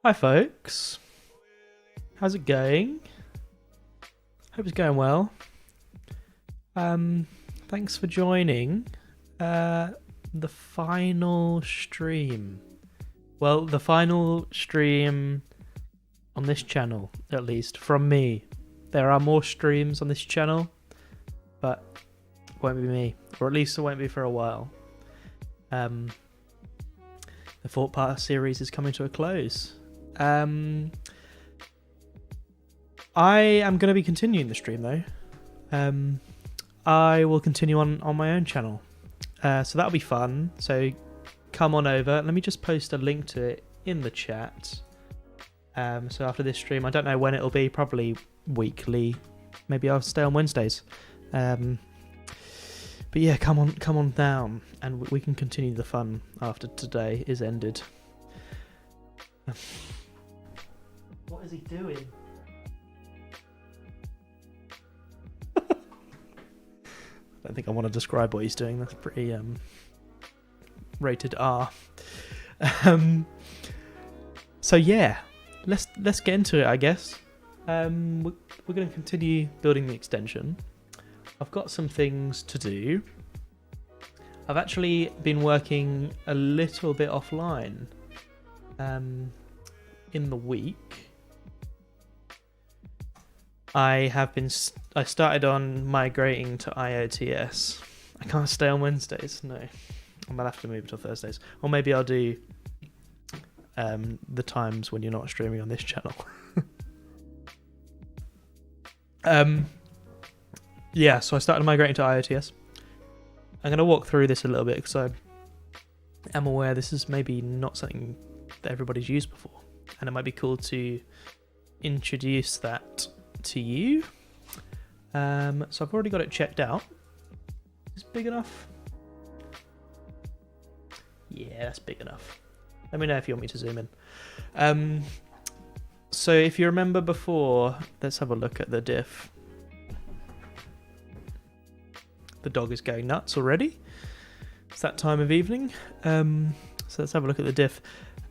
Hi folks, how's it going? Hope it's going well. Thanks for joining the final stream. Well, the final stream on this channel, at least from me. There are more streams on this channel, but it won't be me, or at least it won't be for a while. The 4-part series is coming to a close. I am going to be continuing the stream though. I will continue on my own channel. So that'll be fun. So come on over. Let me just post a link to it in the chat. So after this stream, I don't know when it'll be, probably weekly. Maybe I'll stay on Wednesdays. But yeah, come on down and we can continue the fun after today is ended. What is he doing? I don't think I want to describe what he's doing. That's pretty rated R. So yeah, let's get into it, I guess. We're going to continue building the extension. I've got some things to do. I've actually been working a little bit offline in the week. I started on migrating to IOTS. I can't stay on Wednesdays, no. I might have to move to Thursdays. Or maybe I'll do the times when you're not streaming on this channel. Yeah, so I started migrating to IOTS. I'm going to walk through this a little bit because I am aware this is maybe not something that everybody's used before. And it might be cool to introduce that to you. So I've already got it checked out. Is it big enough? Yeah, that's big enough. Let me know if you want me to zoom in. So if you remember before, let's have a look at the diff. The dog is going nuts already. It's that time of evening. So let's have a look at the diff.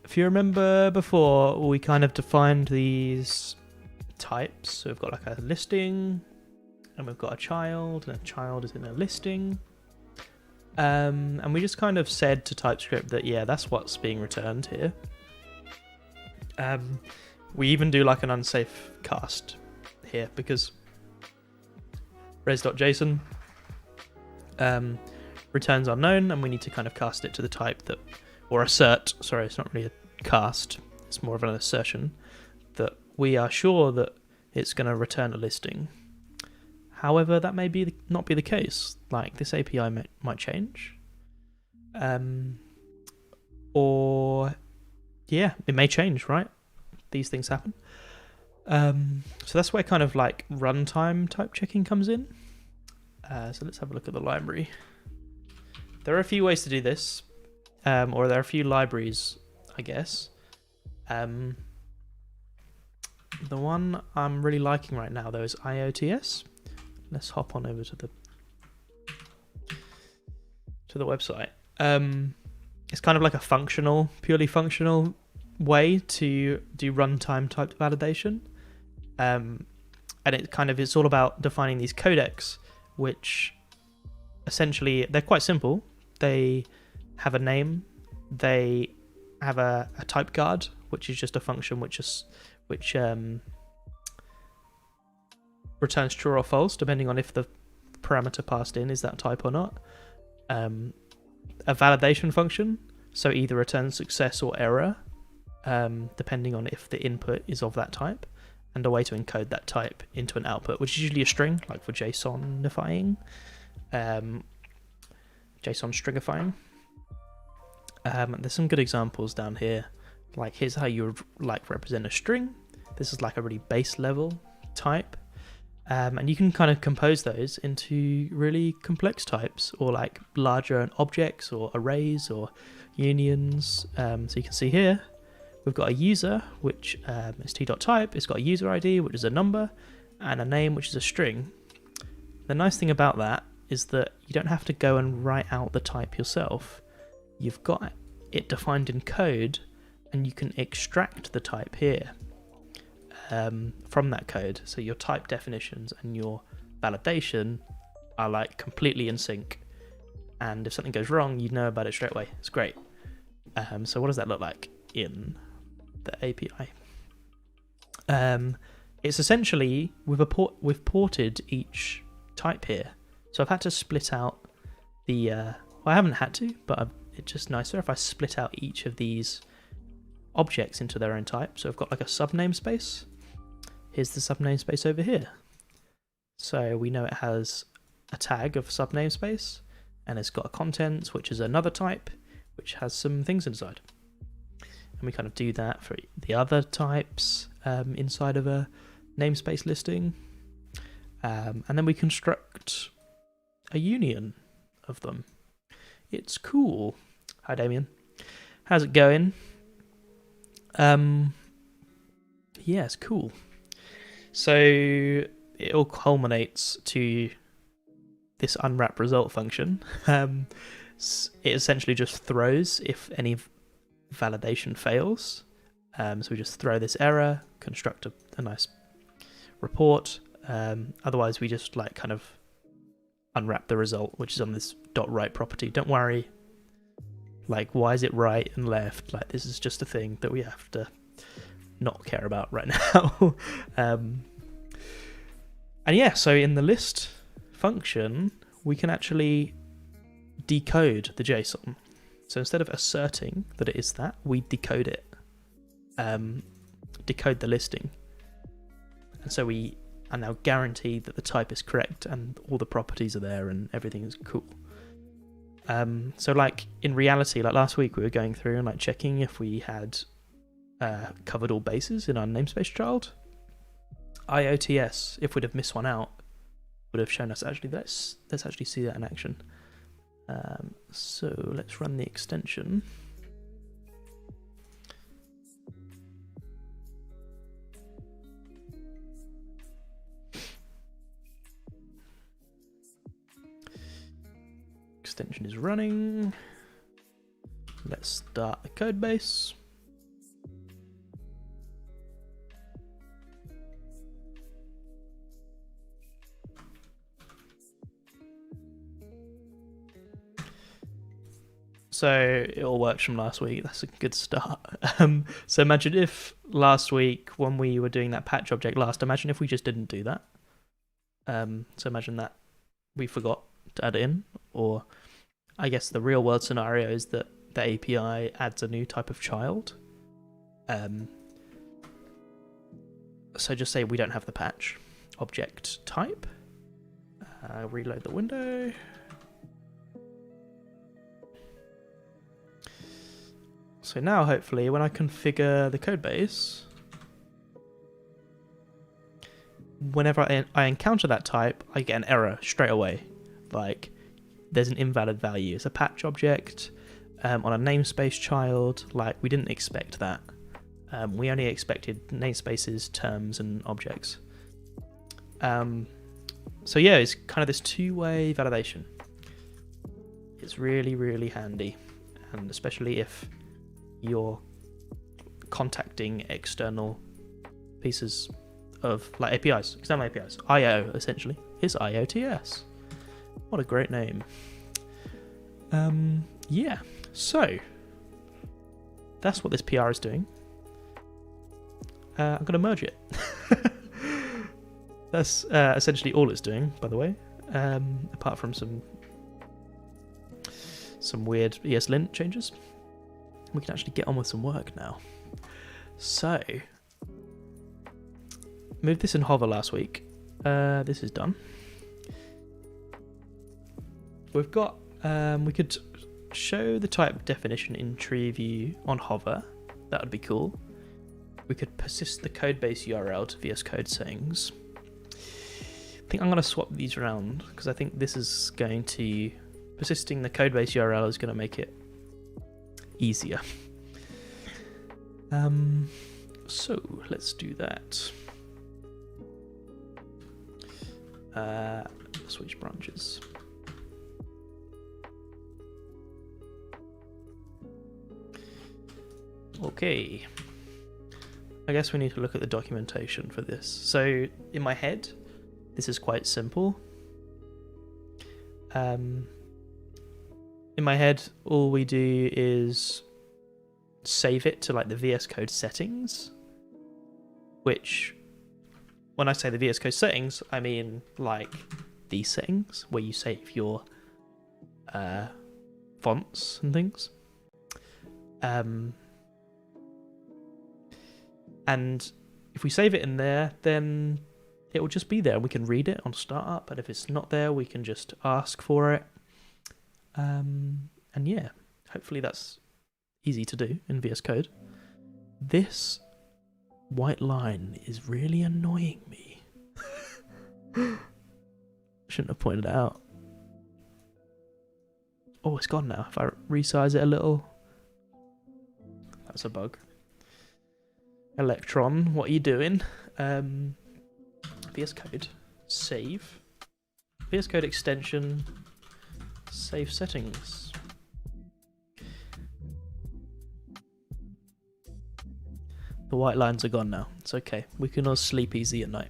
If you remember before, we kind of defined these types. So we've got like a listing, and we've got a child, and a child is in a listing. And we just kind of said to TypeScript that, yeah, that's what's being returned here. We even do like an unsafe cast here because res.json returns unknown, and we need to kind of cast it to the type that, or assert, sorry, it's not really a cast, it's more of an assertion, that we are sure that it's going to return a listing. However, that may not be the case. Like, this API might change. Or, yeah, it may change, right? These things happen. So that's where kind of like runtime type checking comes in. So let's have a look at the library. There are a few ways to do this, or there are a few libraries, I guess. The one I'm really liking right now, though, is IOTS. Let's hop on over to the website. It's kind of like a purely functional way to do runtime type validation. And it's all about defining these codecs, which essentially they're quite simple. They have a name, they have a type guard, which is just a function which returns true or false depending on if the parameter passed in is that type or not. A validation function, so either returns success or error, depending on if the input is of that type, and a way to encode that type into an output, which is usually a string, like for Json Stringifying. There's some good examples down here. Like, here's how you would like represent a string. This is like a really base level type. And you can kind of compose those into really complex types, or like larger objects or arrays or unions. So you can see here, we've got a user, which is t.type. It's got a user ID, which is a number, and a name, which is a string. The nice thing about that is that you don't have to go and write out the type yourself. You've got it defined in code, and you can extract the type here from that code. So your type definitions and your validation are like completely in sync. And if something goes wrong, you know about it straight away. It's great. So what does that look like in the API? It's essentially, we've ported each type here. So I've had to split out the, well, I haven't had to, but it's just nicer if I split out each of these objects into their own type. So I've got like a sub namespace. Here's the sub namespace over here. So we know it has a tag of sub namespace, and it's got a contents, which is another type, which has some things inside. And we kind of do that for the other types inside of a namespace listing. And then we construct a union of them. It's cool. Hi, Damien. How's it going? Yeah, it's cool. So it all culminates to this unwrap result function. It essentially just throws if any validation fails. So we just throw this error, construct a nice report. Otherwise, we just like kind of unwrap the result, which is on this .write property. Don't worry. Like, why is it right and left? Like, this is just a thing that we have to not care about right now. And yeah, so in the list function, we can actually decode the JSON. So instead of asserting that it is that, we decode it. Decode the listing. And so we are now guaranteed that the type is correct and all the properties are there and everything is cool. So like in reality, like last week we were going through and like checking if we had covered all bases in our namespace child. IOTS, if we'd have missed one out, would have shown us actually, let's actually see that in action. So let's run the extension. Extension is running. Let's start the code base. So it all works from last week. That's a good start. So imagine if last week when we were doing that patch object last, imagine if we just didn't do that. So imagine that we forgot to add it in, or I guess the real world scenario is that the API adds a new type of child. So just say we don't have the patch object type. Reload the window. So now hopefully when I configure the codebase, whenever I encounter that type, I get an error straight away. Like, there's an invalid value. It's a patch object on a namespace child. Like, we didn't expect that. We only expected namespaces, terms, and objects. So yeah, it's kind of this two-way validation. It's really, really handy. And especially if you're contacting external pieces of like APIs, external APIs. IO essentially is IOTS. What a great name. Yeah, so that's what this PR is doing. I'm going to merge it. That's essentially all it's doing, by the way, apart from some weird ESLint changes. We can actually get on with some work now. So, moved this in hover last week. This is done. We've got, we could show the type definition in Treeview on hover. That would be cool. We could persist the codebase URL to VSCode settings. I think I'm going to swap these around because I think this is going to, persisting the codebase URL is going to make it easier. So let's do that. Switch branches. Okay. I guess we need to look at the documentation for this. So in my head, this is quite simple. In my head, all we do is save it to like the VS Code settings, which when I say the VS Code settings, I mean like these settings where you save your fonts and things. And if we save it in there, then it will just be there. We can read it on startup, and if it's not there, we can just ask for it. And yeah, hopefully that's easy to do in VS Code. This white line is really annoying me. Shouldn't have pointed it out. Oh, it's gone now. If I resize it a little. That's a bug. Electron, what are you doing? VS Code, save. VS Code extension, save settings. The white lines are gone now. It's okay. We can all sleep easy at night.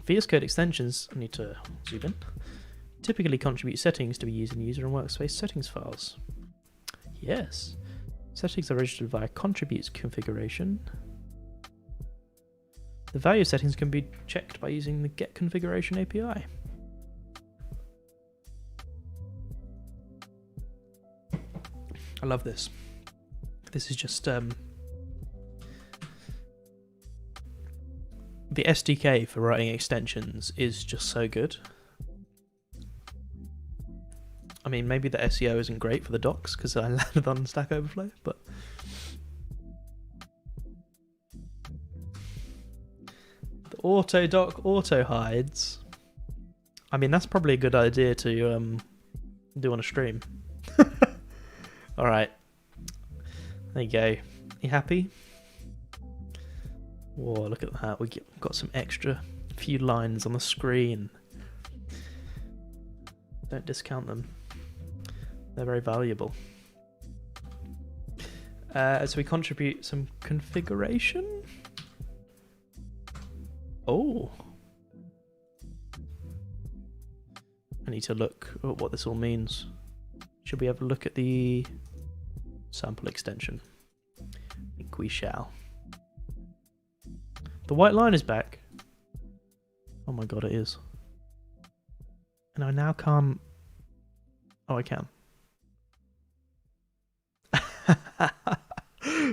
VS Code extensions, I need to zoom in, typically contribute settings to be used in user and workspace settings files. Yes. Settings are registered via contributes configuration. The value settings can be checked by using the get configuration API. I love this. This is just the SDK for writing extensions is just so good. I mean, maybe the SEO isn't great for the docs because I landed on Stack Overflow, but the auto doc auto hides. I mean, that's probably a good idea to do on a stream. All right, there you go. You happy? Whoa, look at that. We got some extra few lines on the screen. Don't discount them. They're very valuable. So we contribute some configuration. Oh. I need to look at what this all means. Should we have a look at the sample extension? I think we shall. The white line is back. Oh my god, it is. And I now can't... Oh, I can.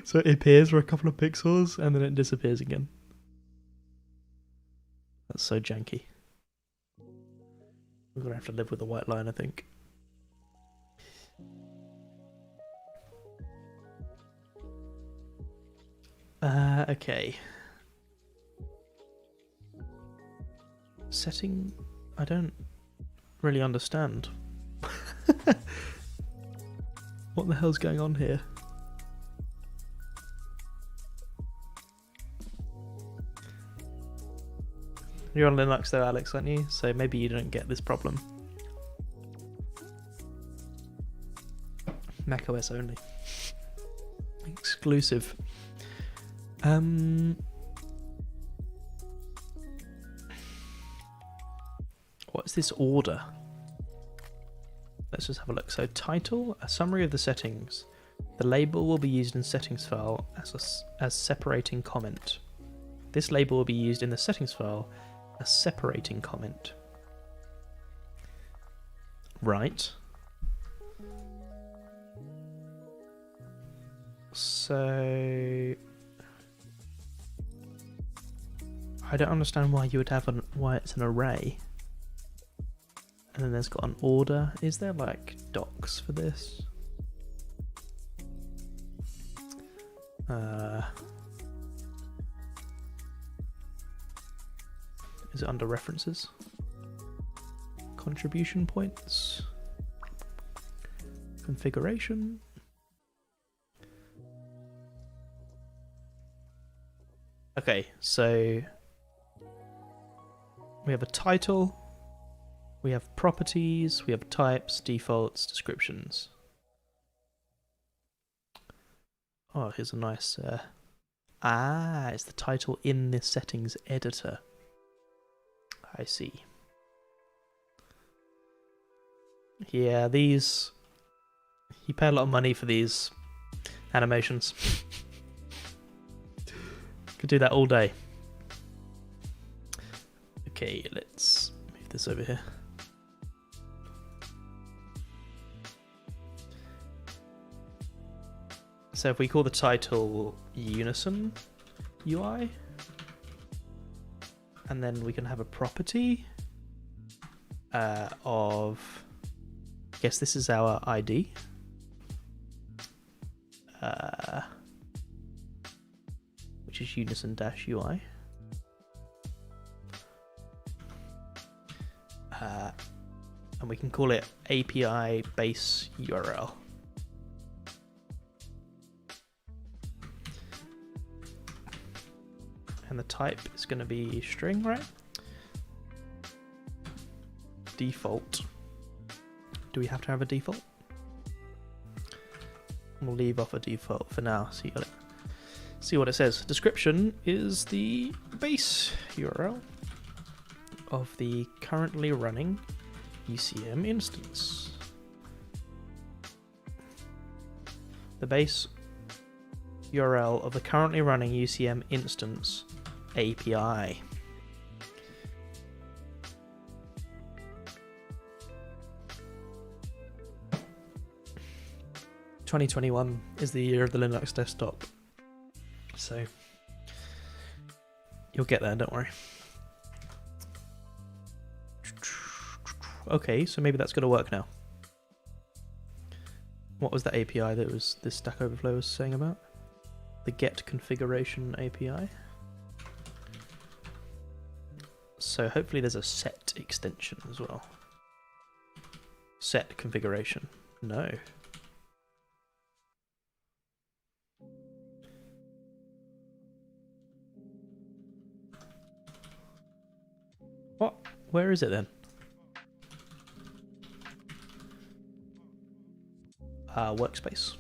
So it appears for a couple of pixels and then it disappears again. That's so janky. We're gonna have to live with the white line, I think. Okay. Setting... I don't really understand. What the hell's going on here? You're on Linux though, Alex, aren't you? So maybe you don't get this problem. macOS only. Exclusive. What's this order? Let's just have a look. So title, a summary of the settings. The label will be used in settings file as separating comment. This label will be used in the settings file as separating comment. Right. So I don't understand why you would have why it's an array. And then there's got an order. Is there like docs for this? Is it under references? Contribution points? Configuration? Okay, so we have a title. We have properties, we have types, defaults, descriptions. Oh, here's a nice... it's the title in the settings editor. I see. Yeah, these... You pay a lot of money for these animations. Could do that all day. Okay, let's move this over here. So if we call the title Unison UI, and then we can have a property of, I guess this is our ID. Which is Unison-UI. And we can call it API base URL. And the type is going to be string, right? Default. Do we have to have a default? We'll leave off a default for now. See what it says. Description is the base URL of the currently running UCM instance. The base URL of the currently running UCM instance API. (2021) is the year of the Linux desktop, so you'll get there, don't worry. Okay, so maybe that's going to work now. What was the API that was this Stack Overflow was saying about? The get configuration API. So hopefully there's a set extension as well. Set configuration. No. What? Where is it then? Workspace.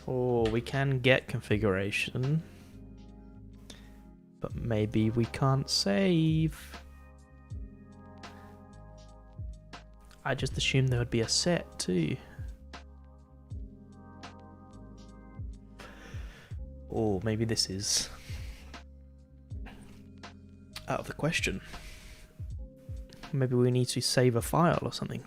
Oh, we can get configuration, but maybe we can't save. I just assumed there would be a set too. Or maybe this is out of the question. Maybe we need to save a file or something.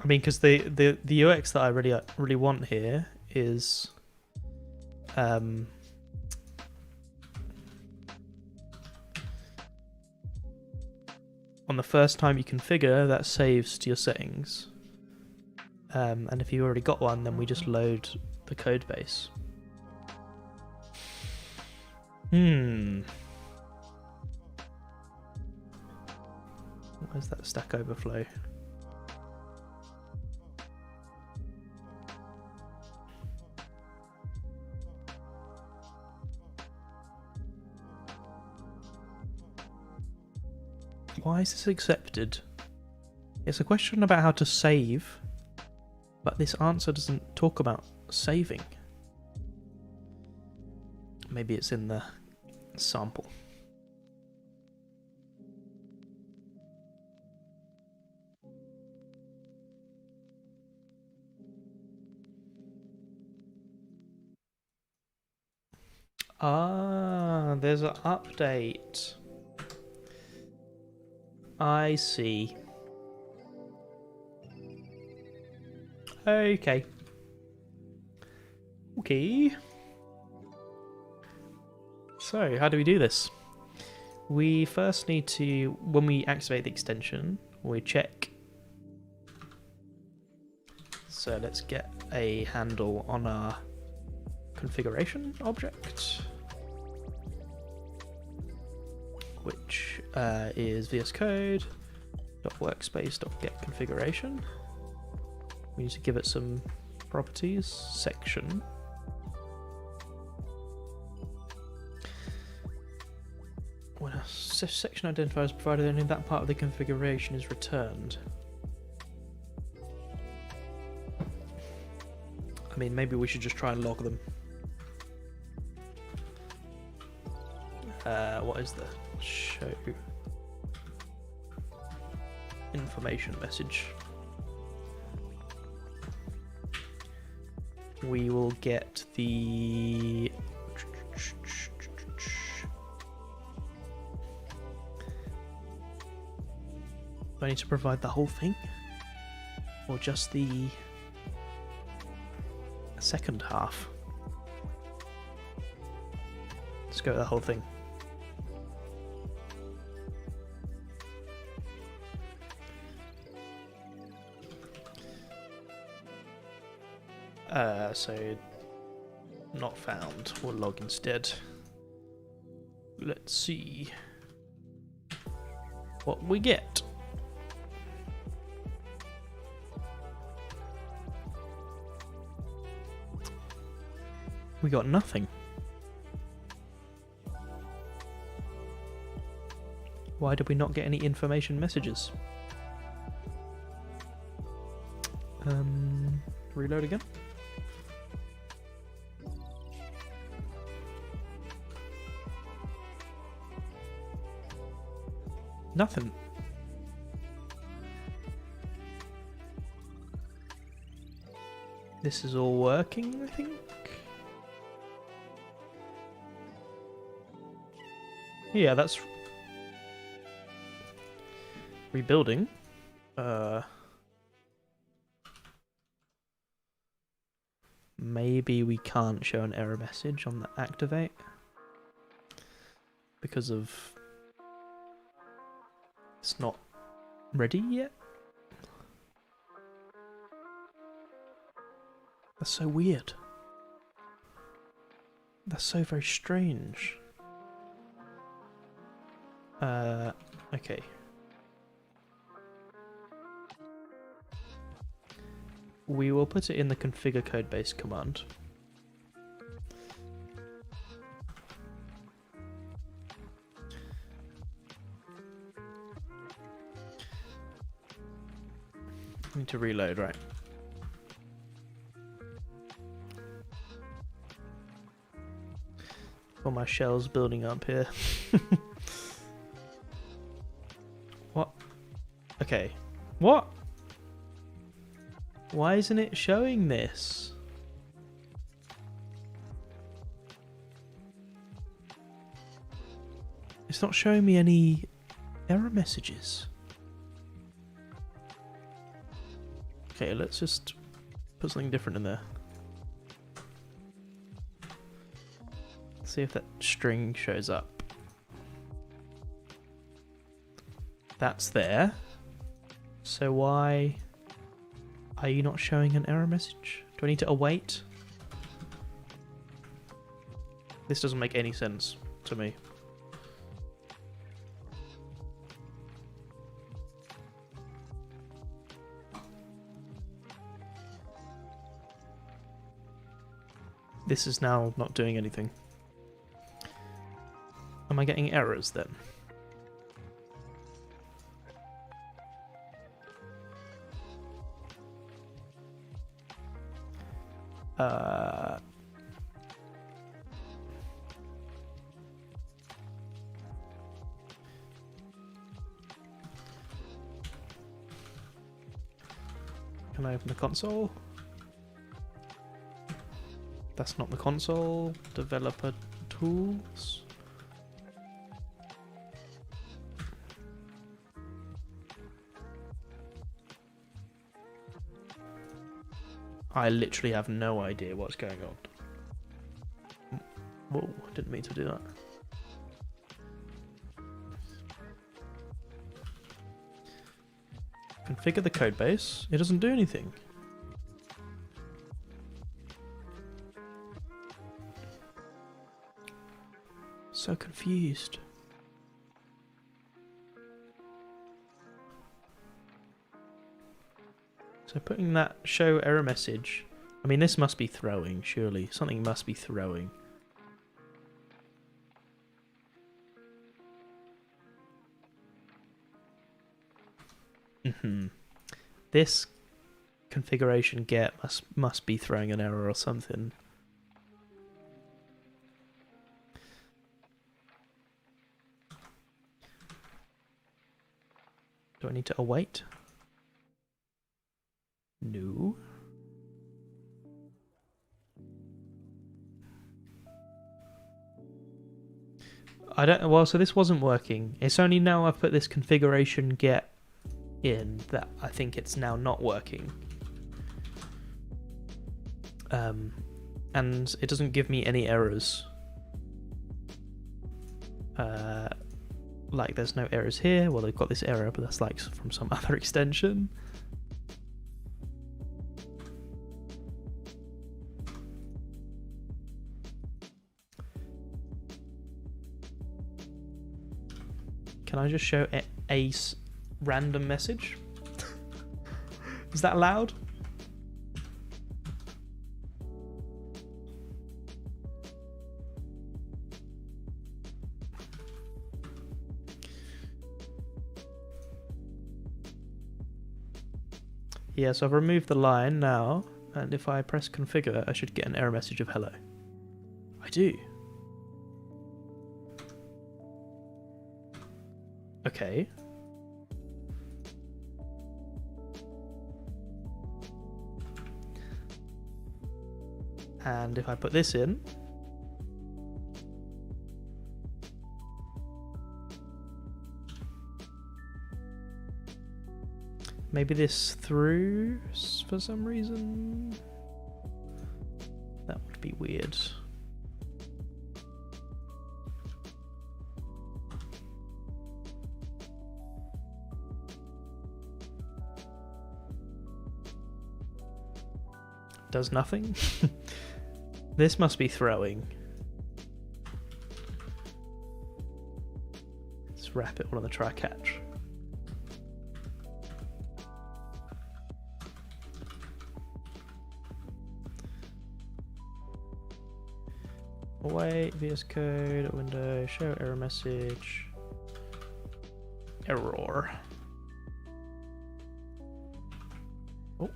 I mean, because the UX that I really want here is on the first time you configure, that saves to your settings. And if you already got one, then we just load the code base. Where's that Stack Overflow? Why is this accepted? It's a question about how to save, but this answer doesn't talk about saving. Maybe it's in the sample. Ah, there's an update. I see. Okay. So, how do we do this? We first need to, when we activate the extension, we check. So let's get a handle on our configuration object, which is VSCode.workspace.getConfiguration. We need to give it some properties. Section When a section identifier is provided, only that part of the configuration is returned. I mean, maybe we should just try and log them. What is the show information message? We will get the do I need to provide the whole thing? Or just the second half? Let's go with the whole thing. So not found. We'll log instead. Let's see what we get. We got nothing. Why did we not get any information messages? Reload again. Nothing. This is all working, I think. Yeah, that's rebuilding. Maybe we can't show an error message on the activate because of it's not ready yet. That's so weird. That's so very strange. Okay. We will put it in the configure codebase command. Need to reload, right? All my shells building up here. What? Okay. What? Why isn't it showing this? It's not showing me any error messages. Okay, let's just put something different in there. See if that string shows up. That's there. So why are you not showing an error message? Do I need to await? This doesn't make any sense to me. This is now not doing anything. Am I getting errors then? Can I open the console? That's not the console. Developer tools. I literally have no idea what's going on. Whoa, didn't mean to do that. Configure the codebase. It doesn't do anything. So confused. So putting that show error message, I mean this must be throwing, surely. Something must be throwing. This configuration get must be throwing an error or something. Do I need to await? No. I don't. Well, so this wasn't working. It's only now I've put this configuration get in that I think it's now not working. And it doesn't give me any errors. Like there's no errors here. Well, they've got this error, but that's like from some other extension. Can I just show a random message? Is that allowed? Yeah, so I've removed the line now, and if I press configure, I should get an error message of hello. I do. Okay. And if I put this in, maybe this through for some reason. That would be weird. Does nothing. This must be throwing. Let's wrap it all on the try catch. Await, VS Code, window, show error message. Error. Oh.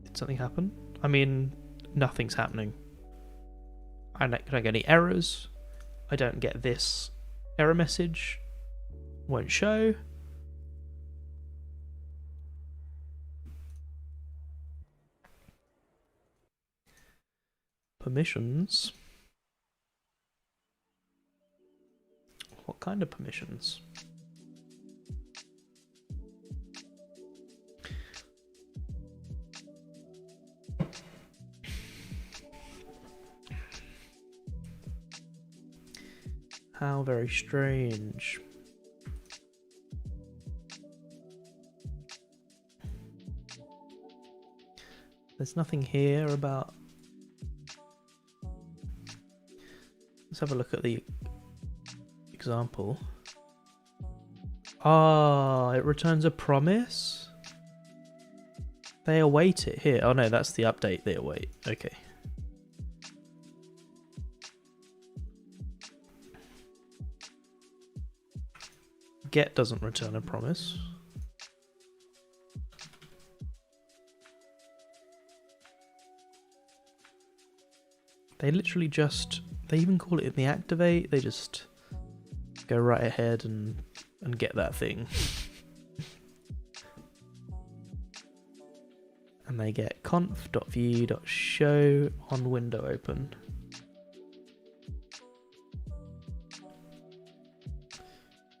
Did something happen? I mean, nothing's happening. I don't get any errors. I don't get this error message. Won't show. Permissions. What kind of permissions? How very strange. There's nothing here about... Let's have a look at the example. Ah, it returns a promise? They await it here. Oh no, that's the update they await. Okay. Get doesn't return a promise. They literally just, they even call it in the activate, they just go right ahead and get that thing. And they get conf.view.show on window open.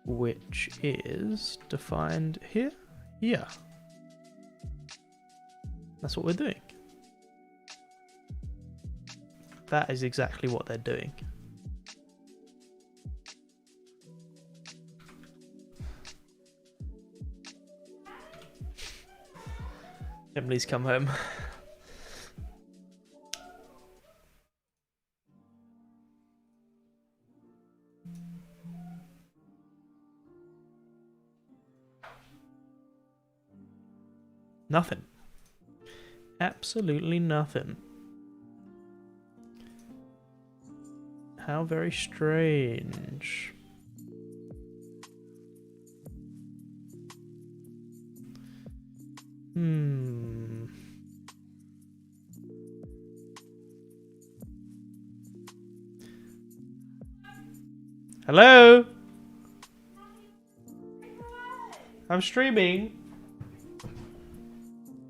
Which is defined here? Yeah. That's what we're doing. That is exactly what they're doing. Emily's come home. Nothing. Absolutely nothing. How very strange. Hello? I'm streaming.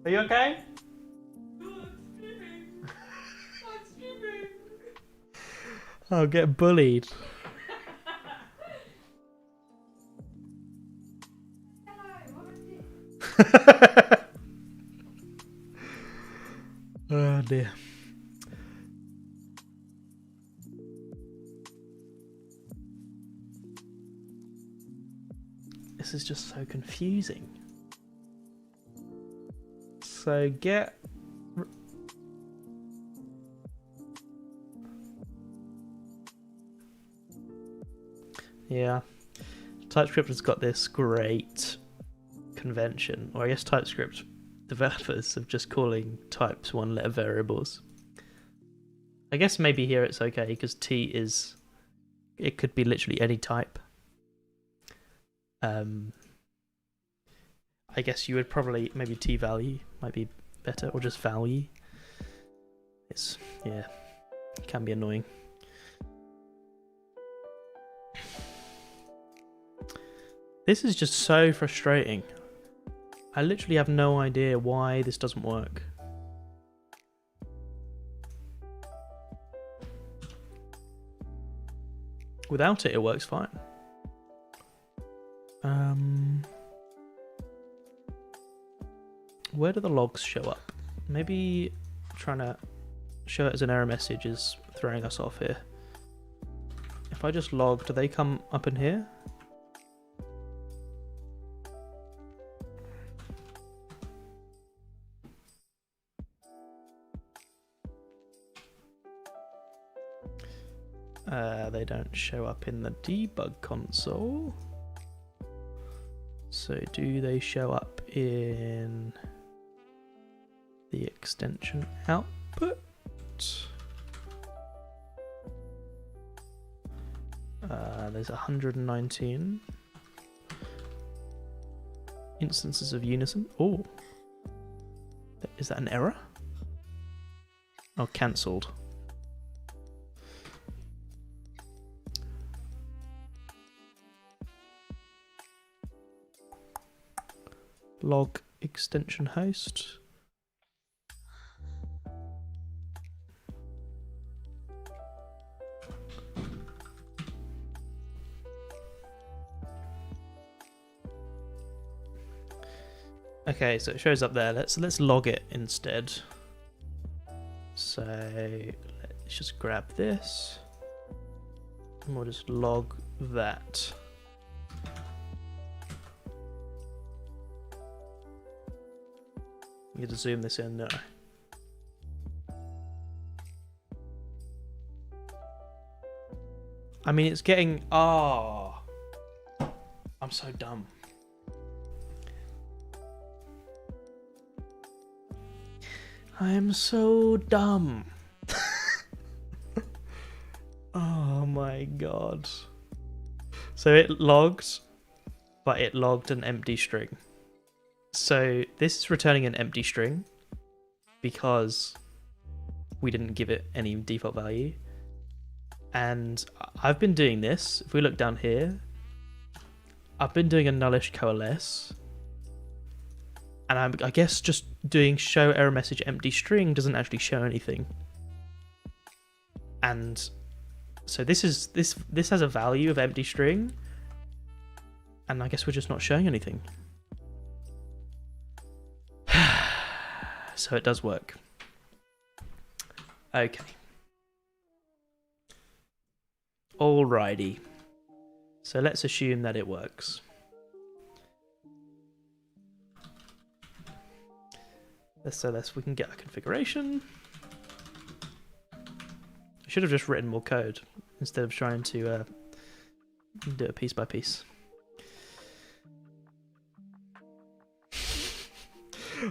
Are you okay? I'm streaming. I'll get bullied. Oh dear. This is just so confusing. So get... Yeah. TypeScript has got this great convention, or I guess TypeScript developers of just calling types one-letter variables. I guess maybe here it's okay because T is... It could be literally any type. I guess you would probably, maybe T value might be better, or just value. It's, yeah, it can be annoying. This is just so frustrating. I literally have no idea why this doesn't work. Without it, it works fine. Where do the logs show up? Maybe trying to show it as an error message is throwing us off here. If I just log, do they come up in here? They don't show up in the debug console. So do they show up in the extension output? There's 119 instances of Unison. Oh, is that an error? Oh, cancelled. Log extension host. Okay, so it shows up there. Let's log it instead. So let's just grab this and we'll just log that. Need to zoom this in now. I mean, it's getting... Oh, I'm so dumb. I am so dumb. Oh my god. So it logged, but it logged an empty string. So this is returning an empty string because we didn't give it any default value. And I've been doing this. If we look down here, I've been doing a nullish coalesce. And I guess just doing show error message empty string doesn't actually show anything. And so this has a value of empty string. And I guess we're just not showing anything. So it does work. Okay. Alrighty. So let's assume that it works. We can get a configuration. I should have just written more code instead of trying to do it piece by piece.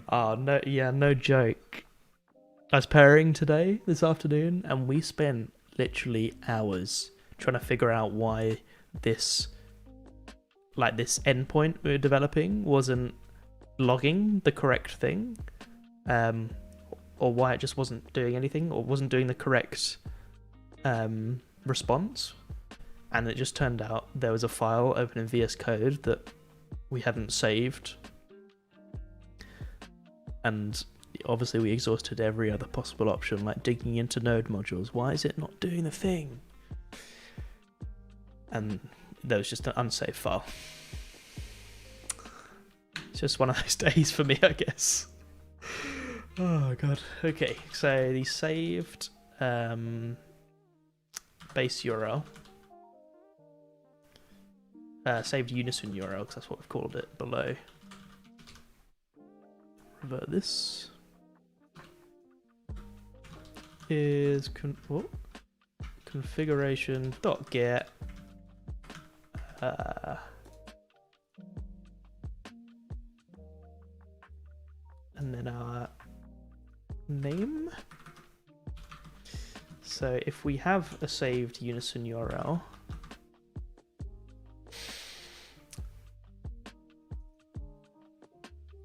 Oh no, yeah, no joke. I was pairing this afternoon, and we spent literally hours trying to figure out why this endpoint we were developing wasn't logging the correct thing, or why it just wasn't doing anything, or wasn't doing the correct response. And it just turned out there was a file open in VS Code that we hadn't saved, and obviously we exhausted every other possible option, like digging into node modules. Why is it not doing the thing? And there was just an unsafe file. It's just one of those days for me, I guess. Oh god. Okay, so the saved base URL, saved Unison URL, because that's what we've called it below. Revert this is configuration.get and then our name. So if we have a saved Unison URL,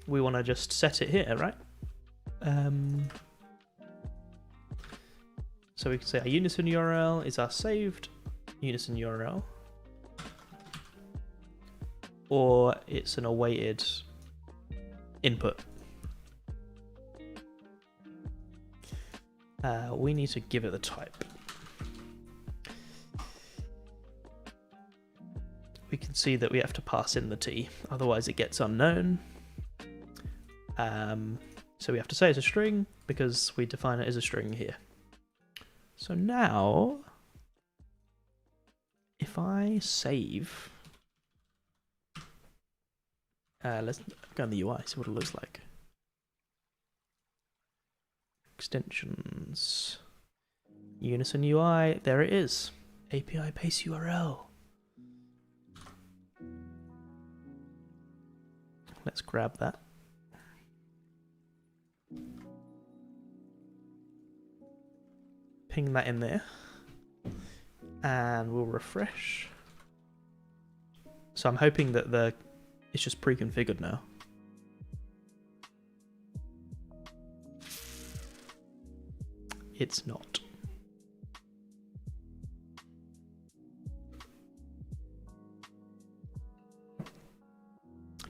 we want to just set it here, right? So we can say our Unison URL is our saved Unison URL, or it's an awaited input. We need to give it the type. We can see that we have to pass in the T, otherwise it gets unknown. So we have to say it's a string because we define it as a string here. So now, if I save, let's go in the UI, see what it looks like. Extensions, Unison UI, there it is. API base URL. Let's grab that. Ping that in there, and we'll refresh. So I'm hoping that it's just pre-configured now. It's not.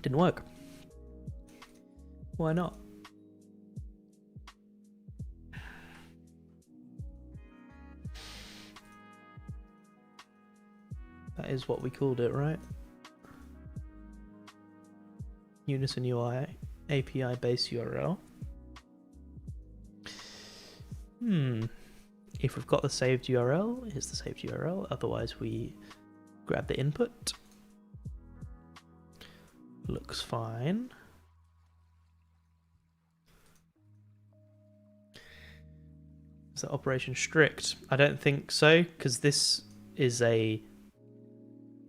Didn't work. Why not? That is what we called it, right? Unison UI API base URL. If we've got the saved URL, here's the saved URL. Otherwise, we grab the input. Looks fine. Is the operation strict? I don't think so, because this is a...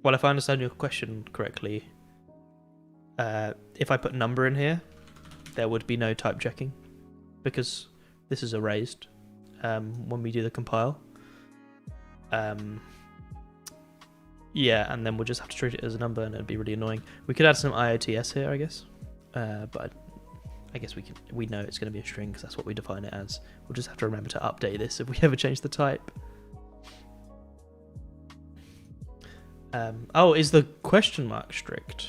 Well, if I understand your question correctly, if I put number in here, there would be no type checking, because this is erased when we do the compile. Yeah, and then we'll just have to treat it as a number, and it'd be really annoying. We could add some IOTS here, I guess, but I guess we know it's going to be a string because that's what we define it as. We'll just have to remember to update this if we ever change the type. Oh, is the question mark strict?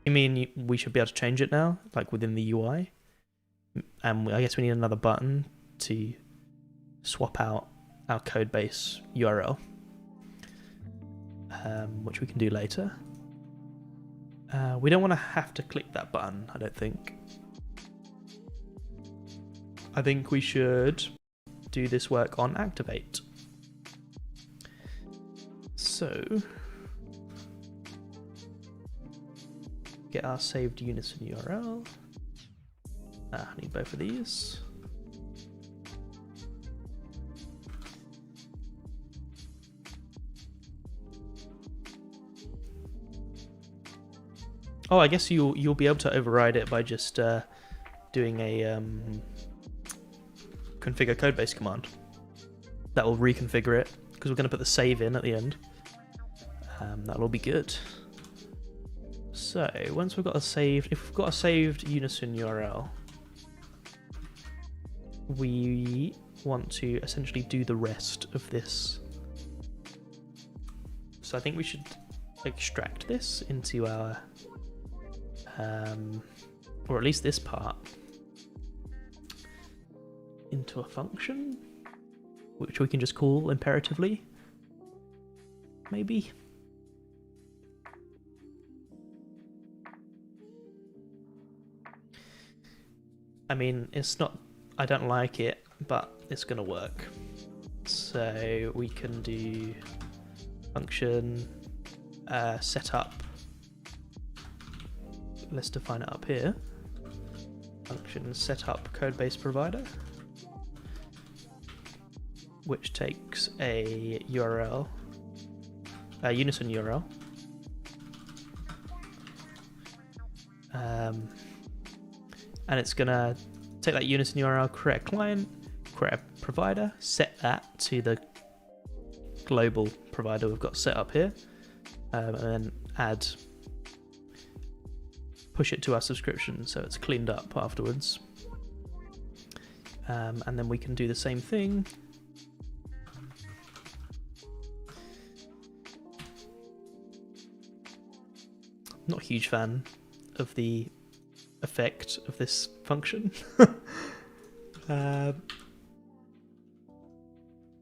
You mean we should be able to change it now, like within the UI? And I guess we need another button to swap out our Codebase URL, which we can do later. We don't want to have to click that button, I don't think. I think we should do this work on activate. So, get our saved Unison URL. I need both of these. Oh, I guess you'll be able to override it by just doing a configure codebase command. That will reconfigure it because we're going to put the save in at the end. That'll all be good. So once we've got a saved, if we've got a saved Unison URL, we want to essentially do the rest of this. So I think we should extract this into our, or at least this part, into a function, which we can just call imperatively, maybe. I mean, it's not, I don't like it, but it's gonna work. So we can do function setup. Let's define it up here. Function setup codebase provider, which takes a URL, a Unison URL, and it's gonna take that Unison URL, create a client, create a provider, set that to the global provider we've got set up here, and then push it to our subscription so it's cleaned up afterwards. And then we can do the same thing. Not a huge fan of the effect of this function.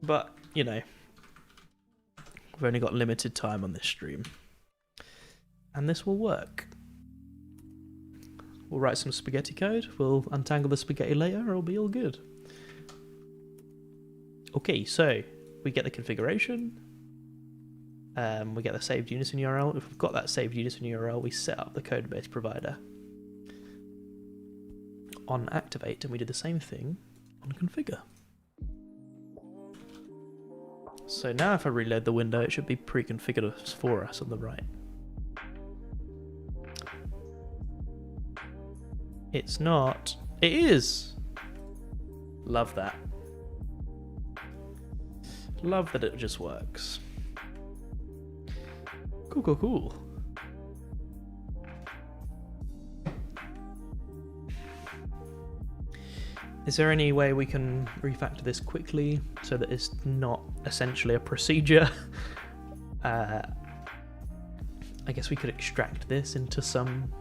But, you know, we've only got limited time on this stream. And this will work. We'll write some spaghetti code, we'll untangle the spaghetti later, it'll be all good. Okay, so we get the configuration, we get the saved Unison URL. If we've got that saved Unison URL, we set up the codebase provider on activate, and we do the same thing on configure. So now if I reload the window, it should be pre-configured for us on the right. It's not. It is! Love that. Love that it just works. Cool, cool, cool. Is there any way we can refactor this quickly so that it's not essentially a procedure? I guess we could extract this into some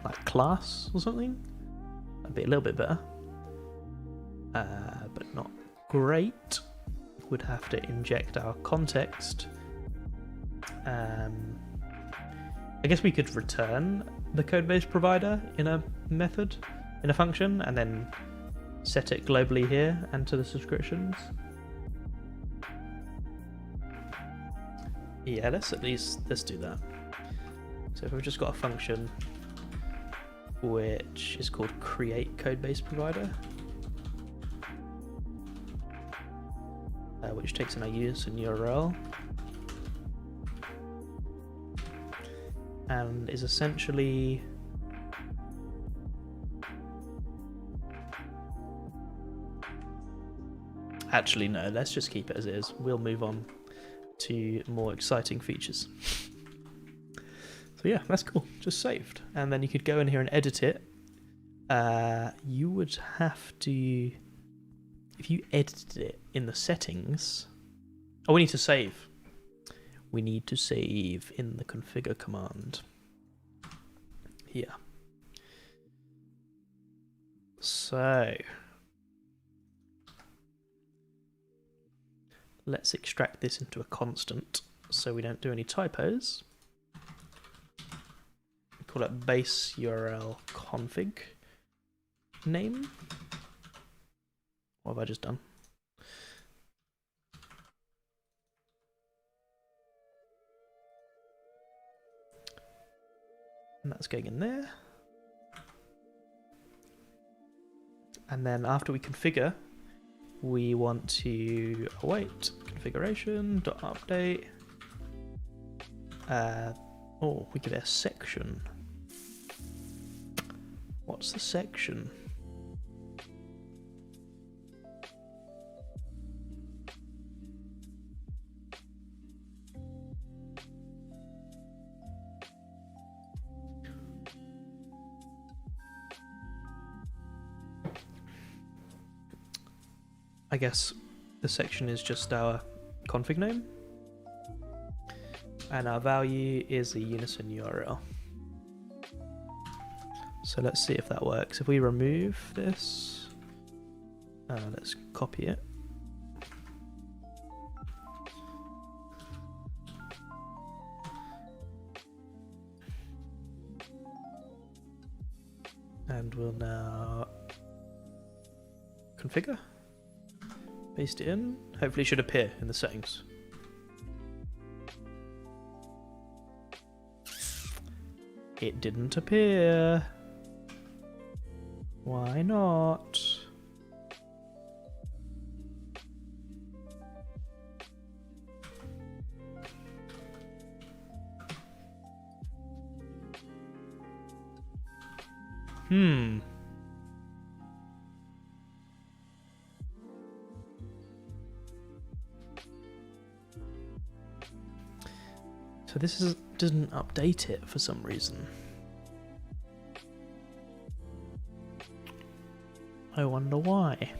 like class or something. That'd be a little bit better, but not great. Would have to inject our context. I guess we could return the codebase provider in a method, in a function, and then set it globally here and to the subscriptions. Yeah, let's do that. So if we've just got a function which is called create codebase provider, which takes in our Unison URL and is essentially actually no, let's just keep it as it is. We'll move on to more exciting features. So yeah, that's cool. Just saved. And then you could go in here and edit it. You would have to, if you edited it in the settings. Oh, we need to save. We need to save in the configure command. Here. So let's extract this into a constant so we don't do any typos. Call it base URL config name. What have I just done? And that's going in there. And then after we configure, we want to await configuration.update. Oh, we give it a section. What's the section? I guess the section is just our config name, and our value is a Unison URL. So let's see if that works. If we remove this, let's copy it. And we'll now configure. Paste it in. Hopefully it should appear in the settings. It didn't appear. Why not? So this doesn't update it for some reason. I wonder why.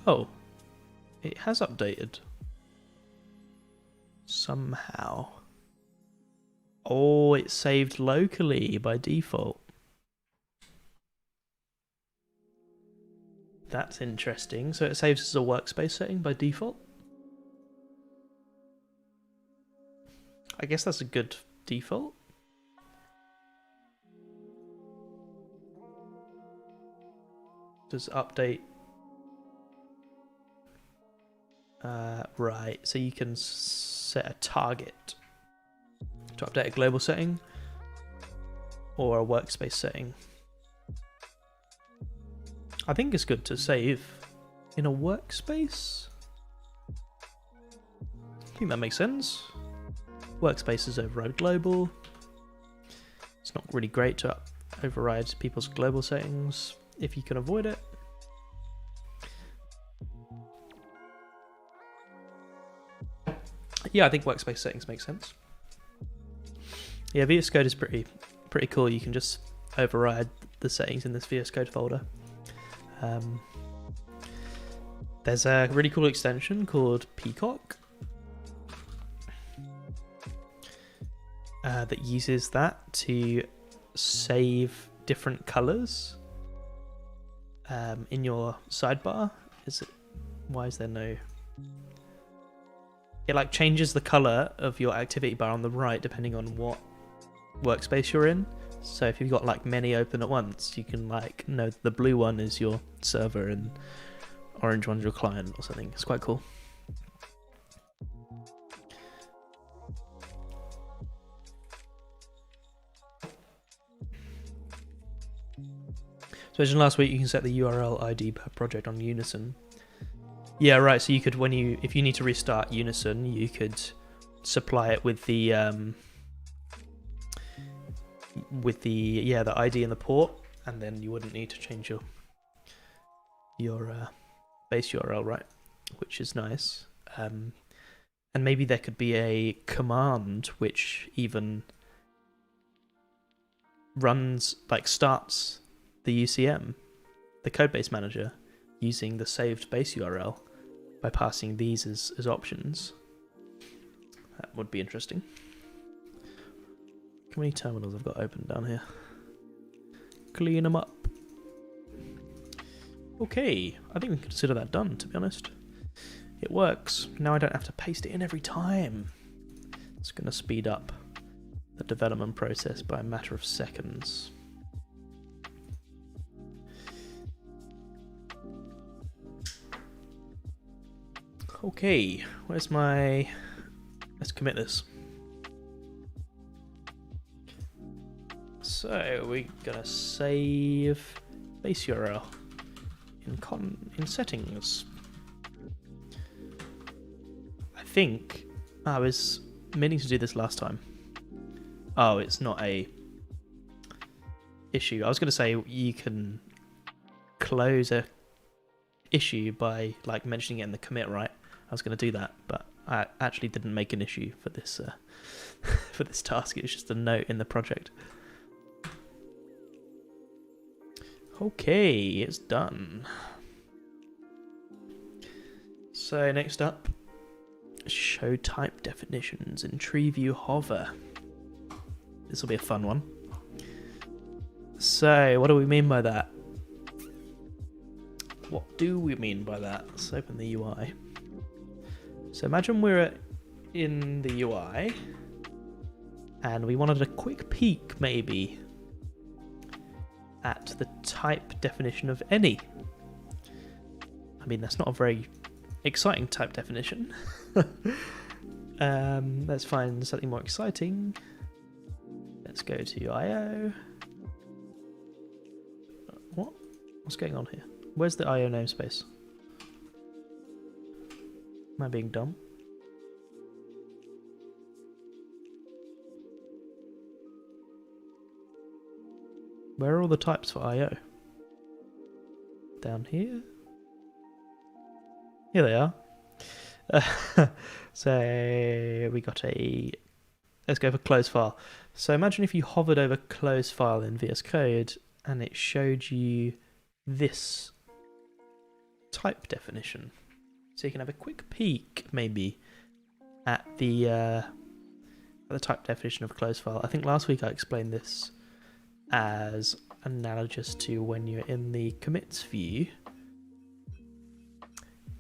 Oh, it has updated. Somehow. Oh, it's saved locally by default. That's interesting. So it saves as a workspace setting by default. I guess that's a good default. Does update... right, so you can set a target to update a global setting or a workspace setting. I think it's good to save in a workspace. I think that makes sense. Workspaces override global. It's not really great to override people's global settings if you can avoid it. Yeah, I think workspace settings make sense. Yeah, VSCode is pretty cool. You can just override the settings in this VSCode folder. There's a really cool extension called Peacock that uses that to save different colors in your sidebar. Why is there no... It like changes the color of your activity bar on the right depending on what workspace you're in. So if you've got like many open at once, you can like know the blue one is your server and orange one's your client or something. It's quite cool. So mentioned last week you can set the URL ID per project on Unison. Yeah, right. So you could, if you need to restart Unison, you could supply it with the ID and the port, and then you wouldn't need to change your base URL, right? Which is nice. And maybe there could be a command which even runs, like starts the UCM, the Codebase manager, using the saved base URL by passing these as options. That would be interesting. How many terminals I've got open down here? Clean them up. Okay, I think we can consider that done, to be honest. It works. Now I don't have to paste it in every time. It's going to speed up the development process by a matter of seconds. Okay, where's my... Let's commit this. So we're gonna save base URL in settings. I think I was meaning to do this last time. Oh, it's not a issue. I was gonna say you can close a issue by like mentioning it in the commit, right? I was gonna do that, but I actually didn't make an issue for this for this task. It was just a note in the project. Okay, it's done. So next up, show type definitions in Treeview hover. This will be a fun one. So what do we mean by that? What do we mean by that? Let's open the UI. So imagine we're in the UI and we wanted a quick peek maybe at the type definition of any. I mean, that's not a very exciting type definition. Let's find something more exciting. Let's go to IO. What? What's going on here? Where's the IO namespace? Am I being dumb? Where are all the types for IO? Down here? Here they are. So we got a... Let's go for close file. So imagine if you hovered over close file in VS Code and it showed you this type definition. So you can have a quick peek maybe at the type definition of a close file. I think last week I explained this as analogous to when you're in the commits view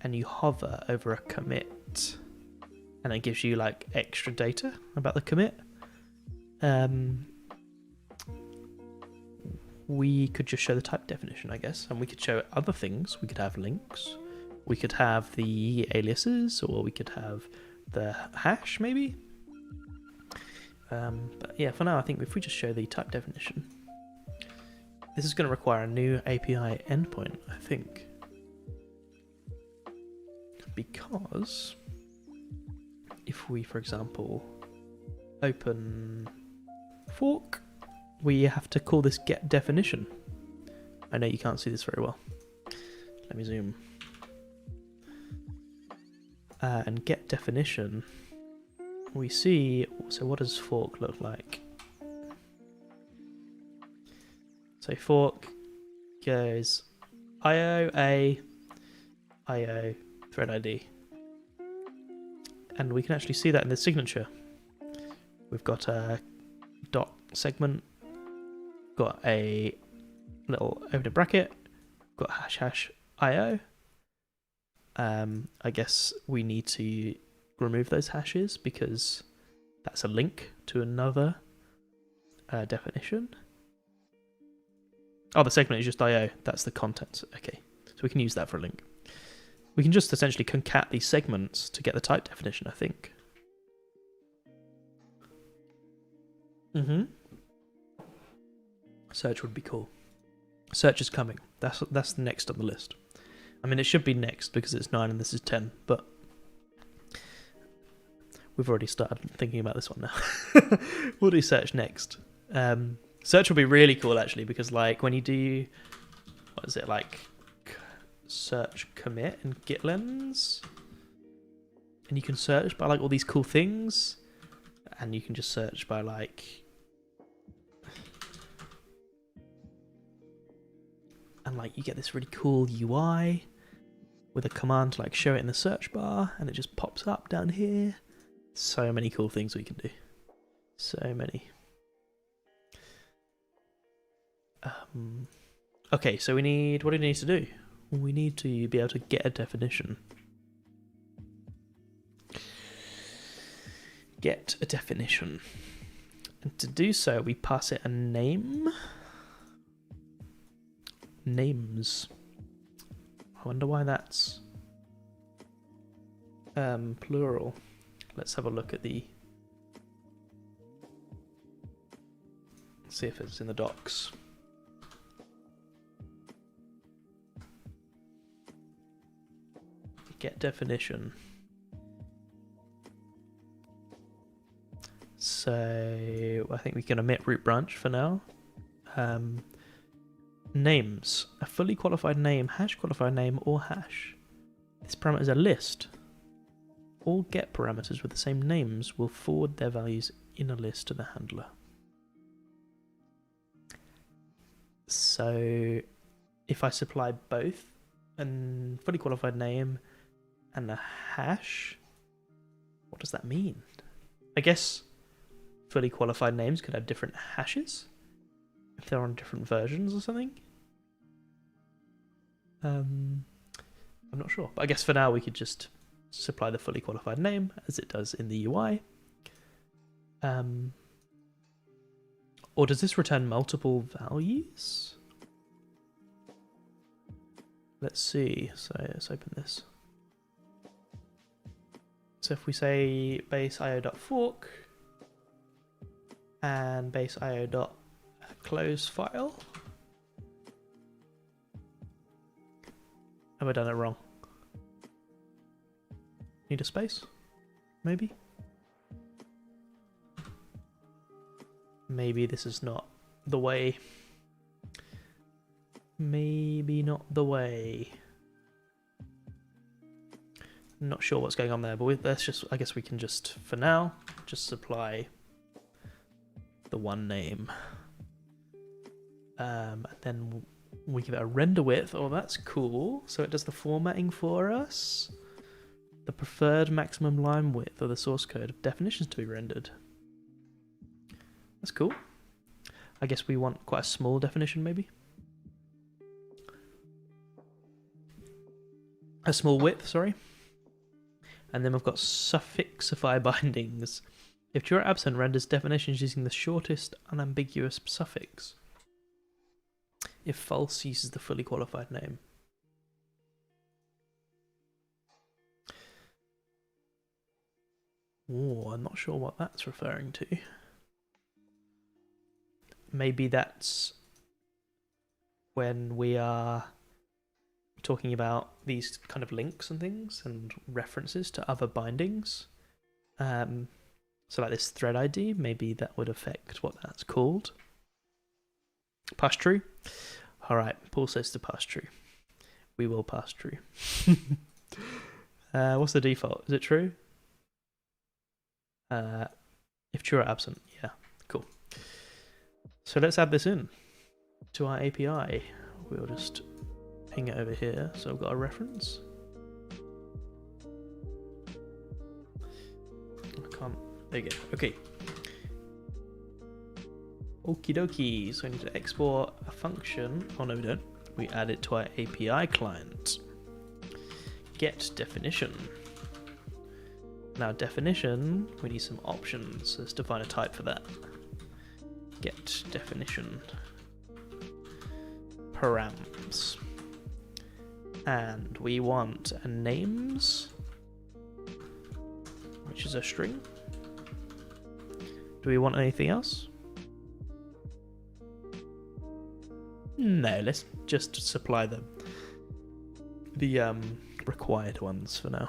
and you hover over a commit and it gives you like extra data about the commit. We could just show the type definition, I guess, and we could show other things. We could have links, we could have the aliases, or we could have the hash maybe. But yeah, for now I think if we just show the type definition, this is going to require a new API endpoint, I think, because if we, for example, open fork, we have to call this get definition. I know you can't see this very well. Let me zoom. And get definition, we see, so what does fork look like? So fork goes IO A, IO thread ID. And we can actually see that in the signature. We've got a dot segment, got a little open bracket, got hash hash IO. I guess we need to remove those hashes because that's a link to another definition. Oh, the segment is just IO. That's the content. Okay, so we can use that for a link. We can just essentially concat these segments to get the type definition, I think. Search would be cool. Search is coming. That's next on the list. I mean, it should be next because it's 9 and this is 10, but we've already started thinking about this one now. We'll do search next. Search will be really cool actually, because like when you do, what is it, like search commit in GitLens, and you can search by like all these cool things, and you can just search by like, and like you get this really cool UI with a command to like show it in the search bar, and it just pops up down here. So many cool things we can do. So many. Okay, so we need, what do we need to do? We need to be able to get a definition. Get a definition. And to do so, we pass it a name. Names. I wonder why that's plural. Let's have a look at the see if it's in the docs. Get definition. So I think we can omit root branch for now. Names. A fully qualified name, hash qualified name, or hash. This parameter is a list. All get parameters with the same names will forward their values in a list to the handler. So if I supply both a fully qualified name and a hash, what does that mean? I guess fully qualified names could have different hashes if they're on different versions or something. I'm not sure, but I guess for now we could just supply the fully qualified name as it does in the UI. Or does this return multiple values? Let's see. So let's open this. So if we say base io.fork and base io.close file, have I done it wrong? Need a space? Maybe? Maybe this is not the way. Maybe not the way. I'm not sure what's going on there, but let's just, I guess we can just, for now, just supply the one name. And then we give it a render width. Oh, that's cool. So it does the formatting for us. The preferred maximum line width of the source code of definitions to be rendered. That's cool. I guess we want quite a small definition, maybe. A small width, sorry. And then we've got suffixify bindings. If true or absent, renders definitions using the shortest unambiguous suffix. If false, uses the fully qualified name. Oh, I'm not sure what that's referring to. Maybe that's when we are talking about these kind of links and things and references to other bindings. So like this thread ID, maybe that would affect what that's called. Pass true. All right, Paul says to pass true. We will pass true. What's the default? Is it true? If true or absent, yeah, cool. So let's add this in to our API. We'll just ping it over here. So I've got a reference. I can't. There you go. Okay. Okie dokie. So I need to export a function. Oh no, we don't. We add it to our API client. Get definition. Now definition, we need some options. So let's define a type for that. Get definition params. And we want a names, which is a string. Do we want anything else? No, let's just supply the required ones for now.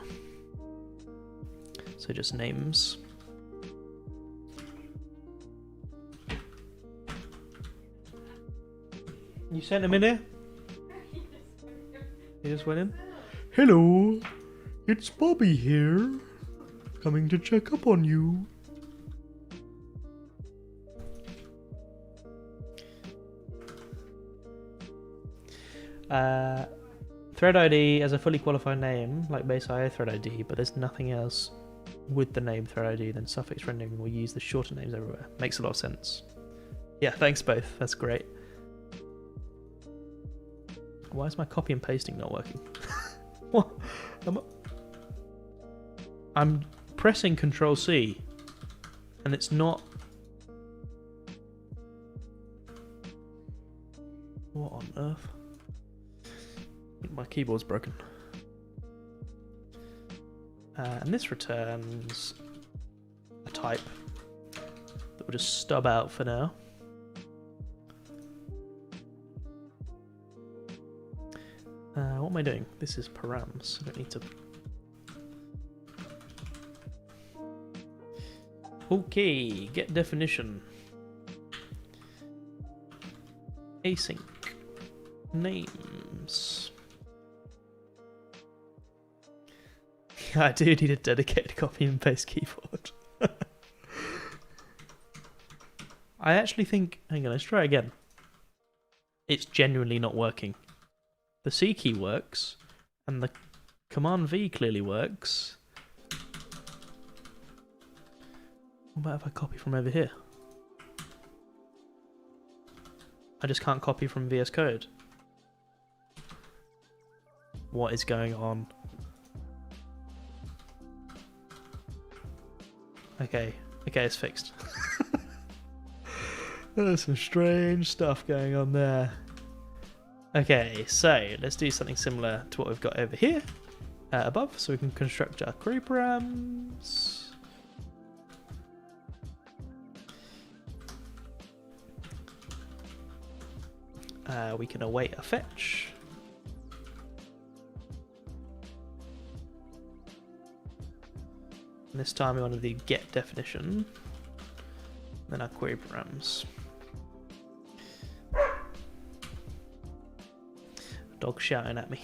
So just names. You sent him in here? He just went in? Hello, it's Bobby here. Coming to check up on you. Thread ID as a fully qualified name, like base IO thread ID, but there's nothing else with the name thread ID, then suffix rendering will use the shorter names everywhere. Makes a lot of sense. Yeah, thanks both. That's great. Why is my copy and pasting not working? What? I'm pressing Control C and it's not. What on earth? My keyboard's broken. And this returns a type that we'll just stub out for now. What am I doing? This is params. I don't need to. Okay, get definition. Async names. I do need a dedicated copy and paste keyboard. I actually think. Hang on, let's try again. It's genuinely not working. The C key works, and the Command V clearly works. What about if I copy from over here? I just can't copy from VS Code. What is going on? Okay, it's fixed. There's some strange stuff going on there. Okay, so let's do something similar to what we've got over here above, so we can construct our query params. We can await a fetch. And this time we want to do get definition, then our query params. Dog shouting at me.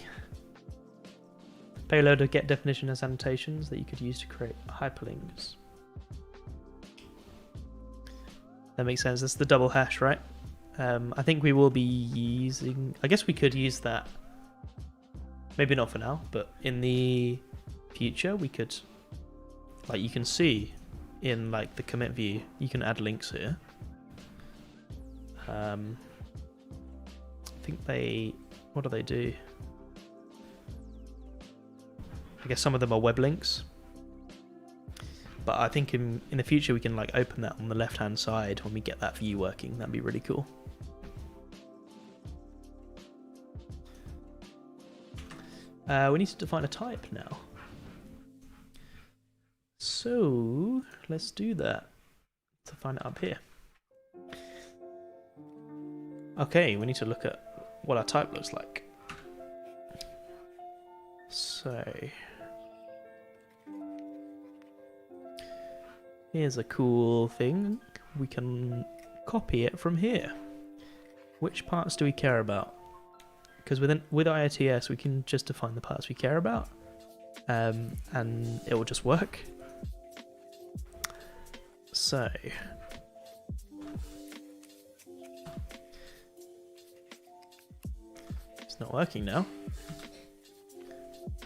Payload of get definition has annotations that you could use to create hyperlinks. That makes sense. That's the double hash, right? I think we will be using. I guess we could use that. Maybe not for now, but in the future we could. Like you can see in like the commit view, you can add links here. I think they. What do they do? I guess some of them are web links. But I think in the future we can like open that on the left hand side when we get that view working. That'd be really cool. We need to define a type now. So let's do that. To find it up here. Okay, we need to look at what our type looks like. So here's a cool thing. We can copy it from here. Which parts do we care about? Because with IOTS we can just define the parts we care about, and it will just work. So it's not working now.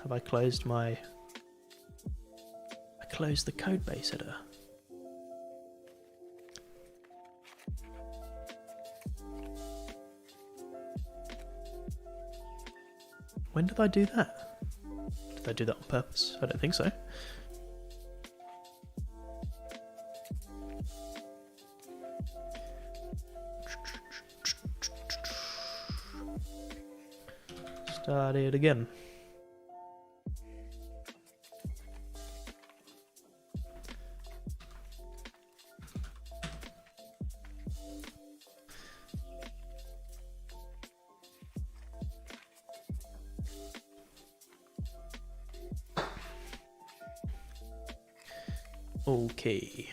Have I closed my... I closed the Codebase header. When did I do that? Did I do that on purpose? I don't think so. Start it again. Okay.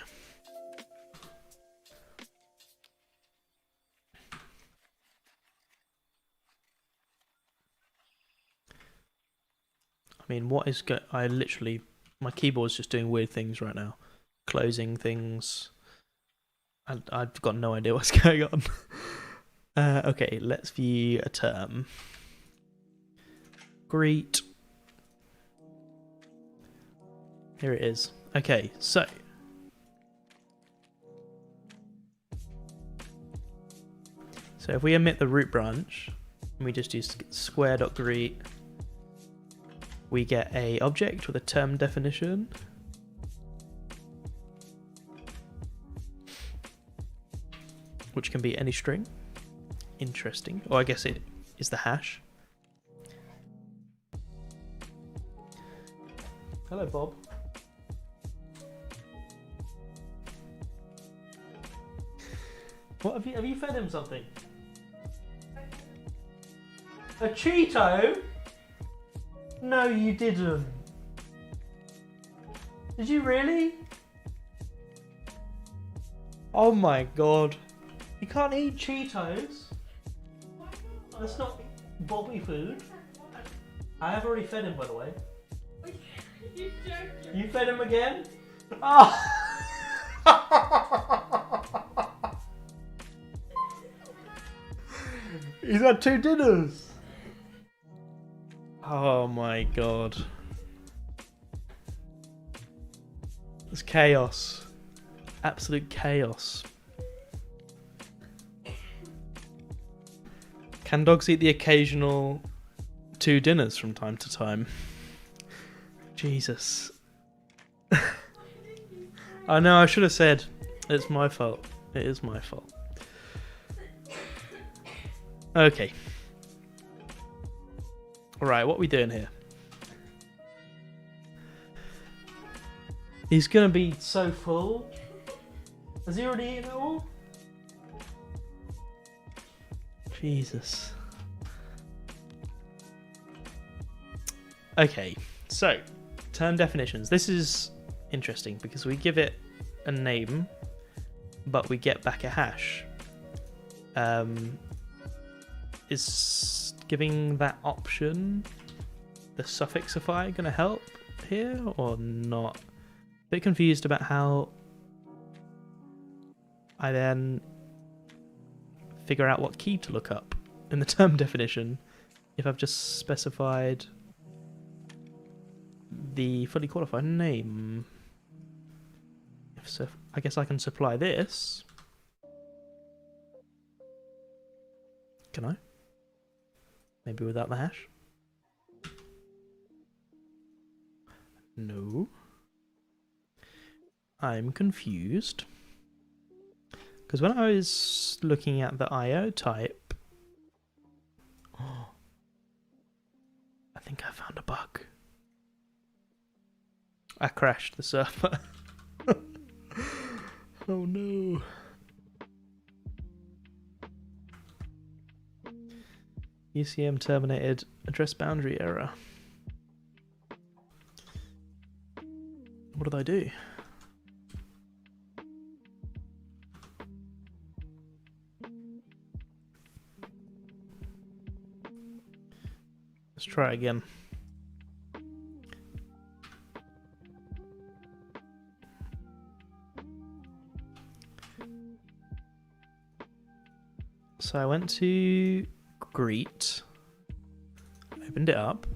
I mean, what is I literally, my keyboard's just doing weird things right now. Closing things. I've got no idea what's going on. Okay, let's view a term. Greet. Here it is. Okay, so if we omit the root branch and we just use square.greet, we get a object with a term definition. Which can be any string. Interesting. Or I guess it is the hash. Hello, Bob. What have you fed him something? A Cheeto? No, you didn't. Did you really? Oh my god. You can't eat Cheetos. That's not Bobby food. I have already fed him, by the way. You joking? You fed him again? Oh! He's had 2 dinners. Oh my god. It's chaos. Absolute chaos. Can dogs eat the occasional 2 dinners from time to time? Jesus. I know, I should have said. It's my fault. It is my fault. Okay. Alright, what are we doing here? He's gonna be so full. Has he already eaten it all? Jesus. Okay, so term definitions. This is interesting because we give it a name, but we get back a hash. Is giving that option, the suffixify, going to help here or not? A bit confused about how I then figure out what key to look up in the term definition if I've just specified the fully qualified name. If so, I guess I can supply this. Can I? Maybe without the hash? No. I'm confused. Because when I was looking at the IO type, I think I found a bug. I crashed the server. Oh no. UCM terminated address boundary error. What did I do? Let's try again. So I went to greet, opened it up.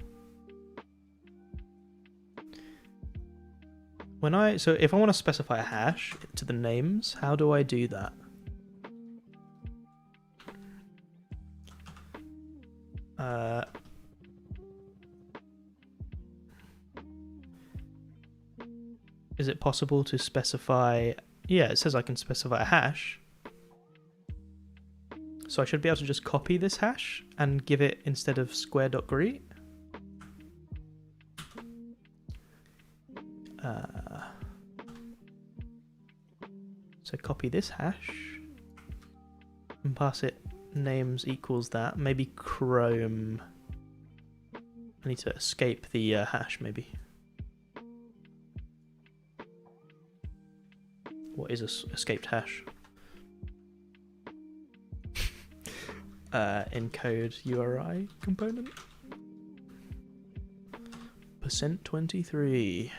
So if I want to specify a hash to the names, how do I do that? Is it possible to specify? Yeah, it says I can specify a hash. So I should be able to just copy this hash and give it instead of square.greet. So copy this hash and pass it names equals that. Maybe Chrome. I need to escape the hash maybe. What is a escaped hash? Encode URI component. %23.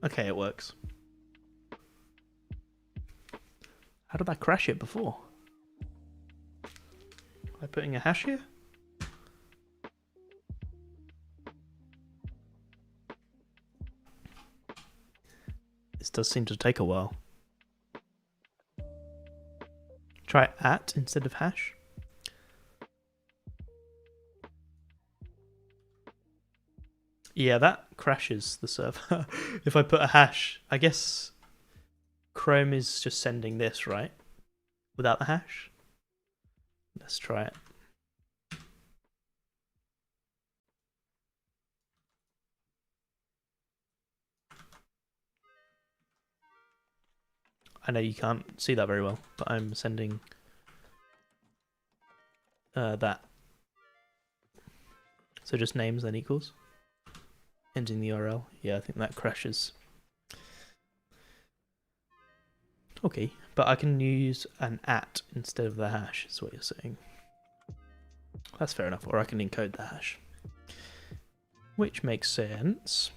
Okay, it works. How did I crash it before? Am I putting a hash here? This does seem to take a while. Try at instead of hash. Yeah, that crashes the server. If I put a hash, I guess Chrome is just sending this, right? Without the hash. Let's try it. I know you can't see that very well, but I'm sending that. So just names then equals. Ending the URL. Yeah, I think that crashes. Okay, but I can use an @ instead of the hash, is what you're saying. That's fair enough, or I can encode the hash. Which makes sense.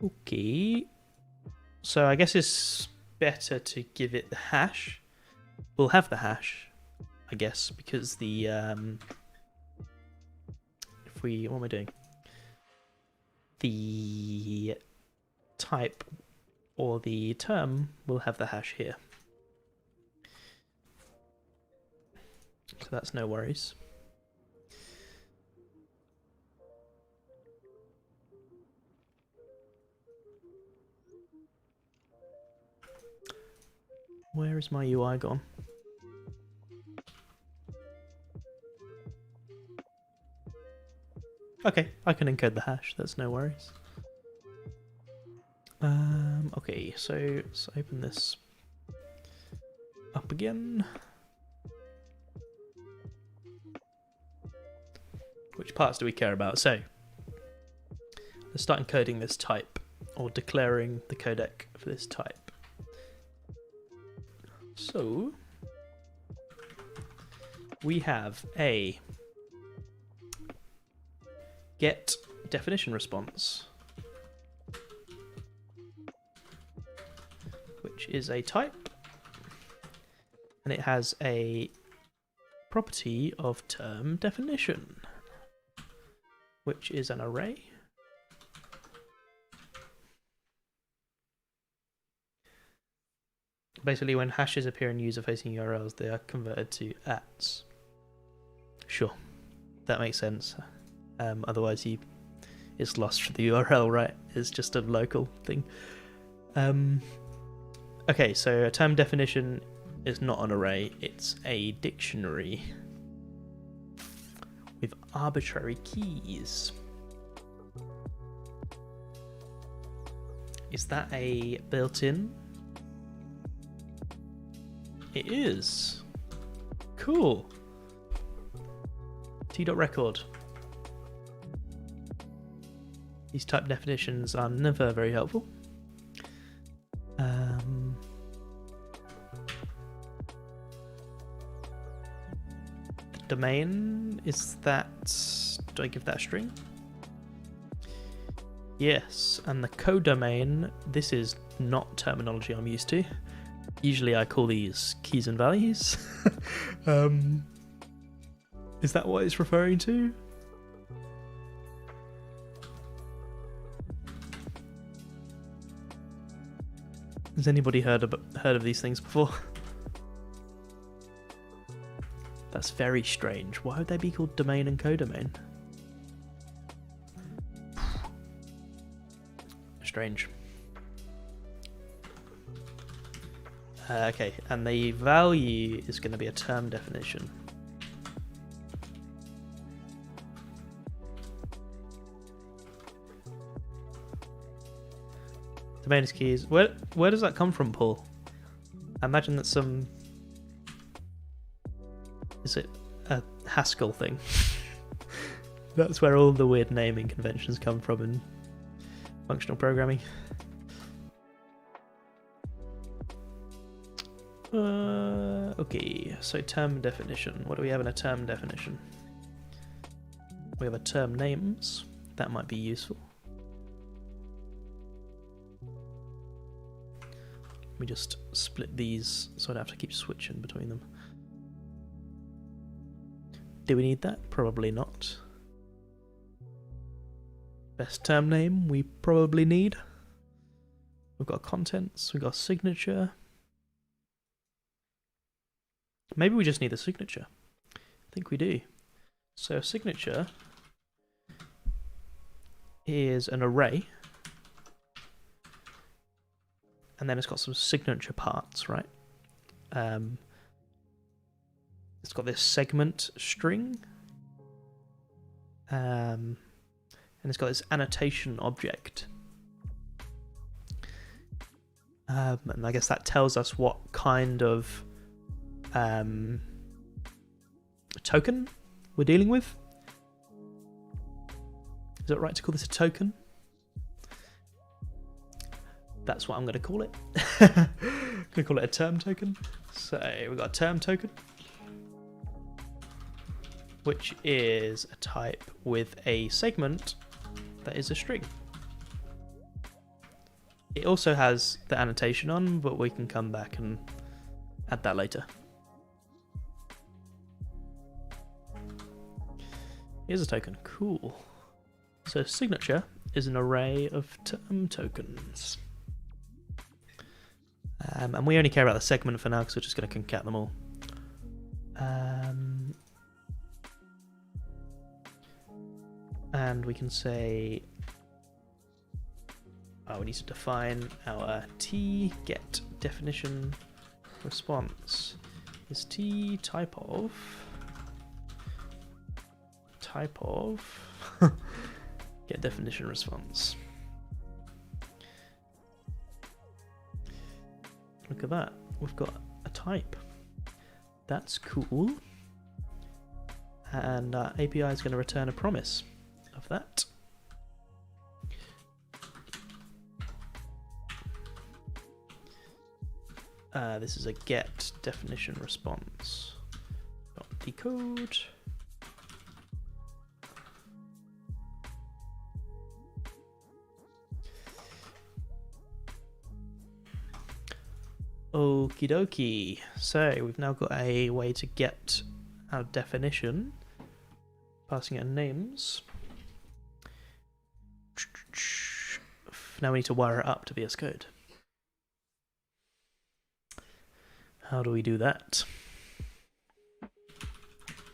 Okay. So I guess it's better to give it the hash. We'll have the hash, I guess, because the what am I doing? The type or the term will have the hash here. So that's no worries. Where is my UI gone? Okay, I can encode the hash, that's no worries. Okay, so let's open this up again. Which parts do we care about? So, let's start encoding this type, or declaring the codec for this type. So, we have a get definition response, which is a type, and it has a property of term definition, which is an array. Basically, when hashes appear in user-facing URLs, they are converted to ats. Sure, that makes sense. Otherwise, it's lost for the URL, right? It's just a local thing. Okay, so a term definition is not an array, it's a dictionary with arbitrary keys. Is that a built-in? It is. Cool. T.record. These type definitions are never very helpful. The domain, is that... do I give that a string? Yes, and the codomain, this is not terminology I'm used to. Usually I call these keys and values. Is that what it's referring to? Has anybody heard of these things before? That's very strange. Why would they be called domain and codomain? Strange. Okay, and the value is going to be a term definition. Domain is keys. Where does that come from, Paul? I imagine that's some... Is it a Haskell thing? That's where all the weird naming conventions come from in functional programming. Okay, so term definition. What do we have in a term definition? We have a term names. That might be useful. Let me just split these so I don't have to keep switching between them. Do we need that? Probably not. Best term name we probably need. We've got contents, we've got signature. Maybe we just need a signature. I think we do. So a signature is an array. And then it's got some signature parts, right? It's got this segment string. And it's got this annotation object. And I guess that tells us what kind of token we're dealing with. Is it right to call this a token? That's what I'm going to call it. I'm going to call it a term token. So we've got a term token, which is a type with a segment that is a string. It also has the annotation on, but we can come back and add that later. Here's a token. Cool. So signature is an array of term tokens. And we only care about the segment for now because we're just going to concat them all. And we can say, we need to define our t get definition response. Is t type of get definition response. Look at that, we've got a type. That's cool. And our API is going to return a promise of that. This is a get definition response. Decode. Okie dokie. So we've now got a way to get our definition, passing it names. Now we need to wire it up to VS Code. How do we do that?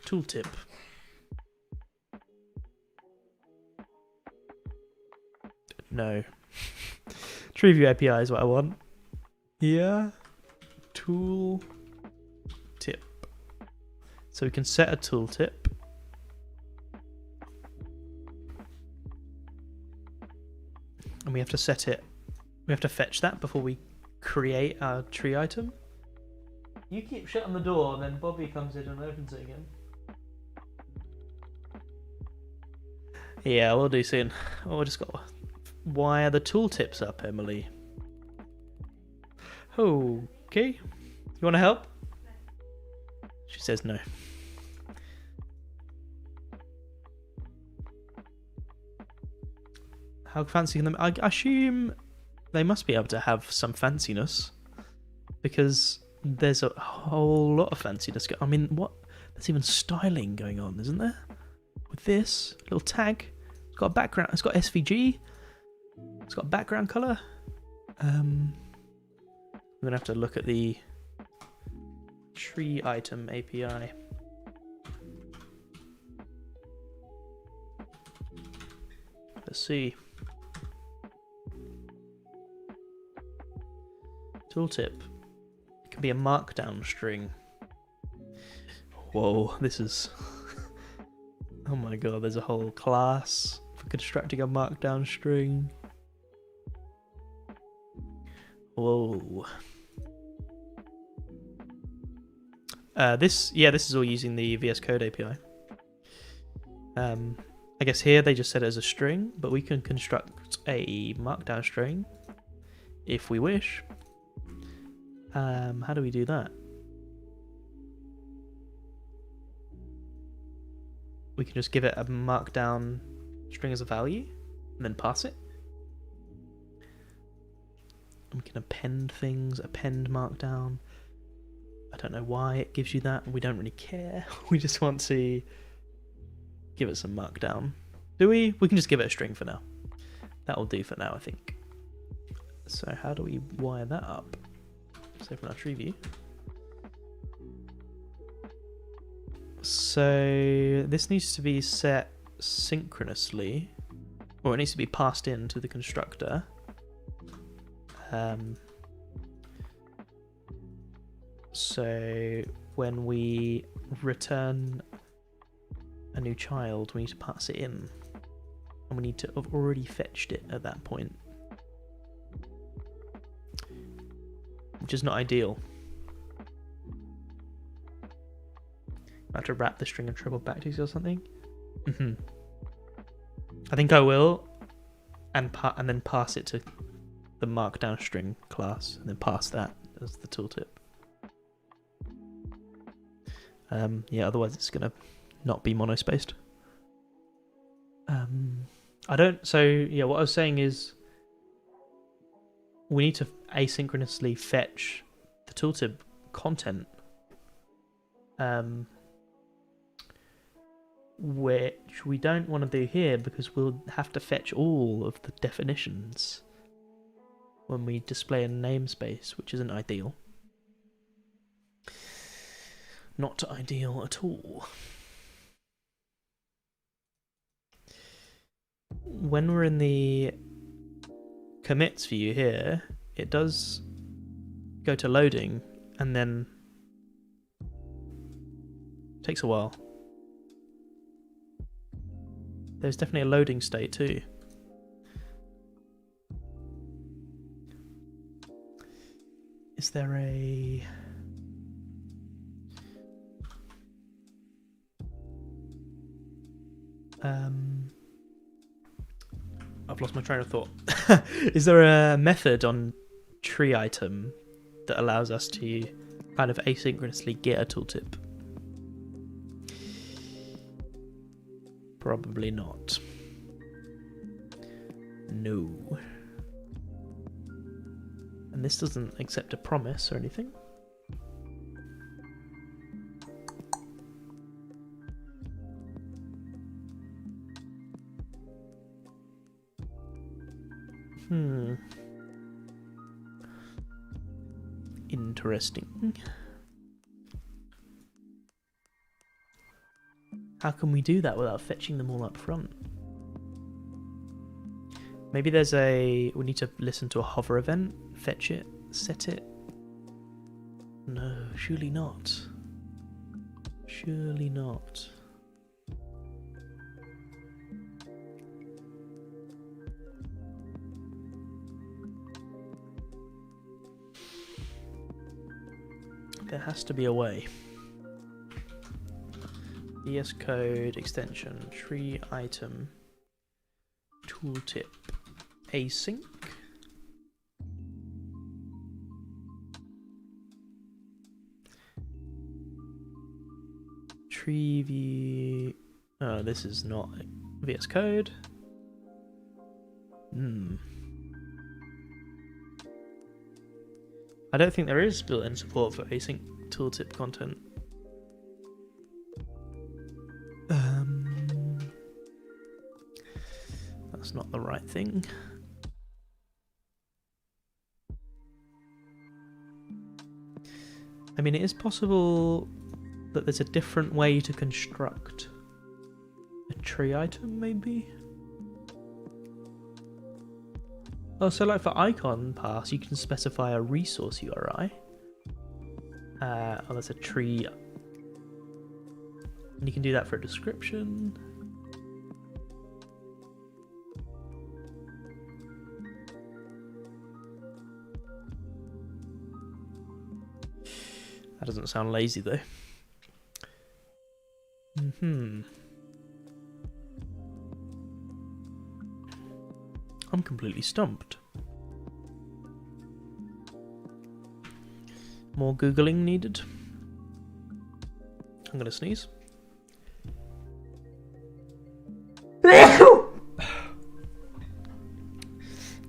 Tooltip. No. Treeview API is what I want. Yeah. Tool tip. So we can set a tooltip. And we have to set it. We have to fetch that before we create our tree item. You keep shutting the door, then Bobby comes in and opens it again. Yeah, we'll do soon. Oh, we just got to wire the tooltips up, Emily. Okay. You want to help? She says no. How fancy can them? I assume they must be able to have some fanciness, because there's a whole lot of fanciness. I mean, what? There's even styling going on, isn't there? With this little tag, it's got a background. It's got SVG. It's got a background color. I'm gonna have to look at the tree item API. Let's see. Tooltip. It can be a markdown string. Whoa, this is... Oh my god, there's a whole class for constructing a markdown string. Whoa. This is all using the VS Code API. I guess here they just set it as a string, but we can construct a markdown string if we wish. How do we do that? We can just give it a markdown string as a value and then pass it. And we can append things, append markdown. I don't know why it gives you that. We don't really care. We just want to give it some markdown. Do we? We can just give it a string for now. That'll do for now, I think. So how do we wire that up? Let's open our Treeview. So this needs to be set synchronously, or it needs to be passed into the constructor. So when we return a new child, we need to pass it in, and we need to have already fetched it at that point, which is not ideal. I have to wrap the string of triple backticks or something. I think I will, and then pass it to the markdown string class, and then pass that as the tooltip. Yeah, otherwise it's gonna not be monospaced. So yeah, what I was saying is we need to asynchronously fetch the tooltip content, which we don't want to do here because we'll have to fetch all of the definitions when we display a namespace, which isn't ideal. Not ideal at all. When we're in the commits view here, it does go to loading and then takes a while. There's definitely a loading state too. Is there a... I've lost my train of thought. Is there a method on tree item that allows us to kind of asynchronously get a tooltip? Probably not. No. And this doesn't accept a promise or anything. Interesting. How can we do that without fetching them all up front? Maybe there's we need to listen to a hover event, fetch it, set it. No, surely not. Surely not. There has to be a way. VSCode extension, tree item, tooltip, async. Treeview. Oh, this is not VSCode. I don't think there is built-in support for async tooltip content. That's not the right thing. I mean, it is possible that there's a different way to construct a tree item, maybe? Oh, so like for icon pass, you can specify a resource URI. Oh, that's a tree. And you can do that for a description. That doesn't sound lazy though. I'm completely stumped. More Googling needed. I'm gonna sneeze.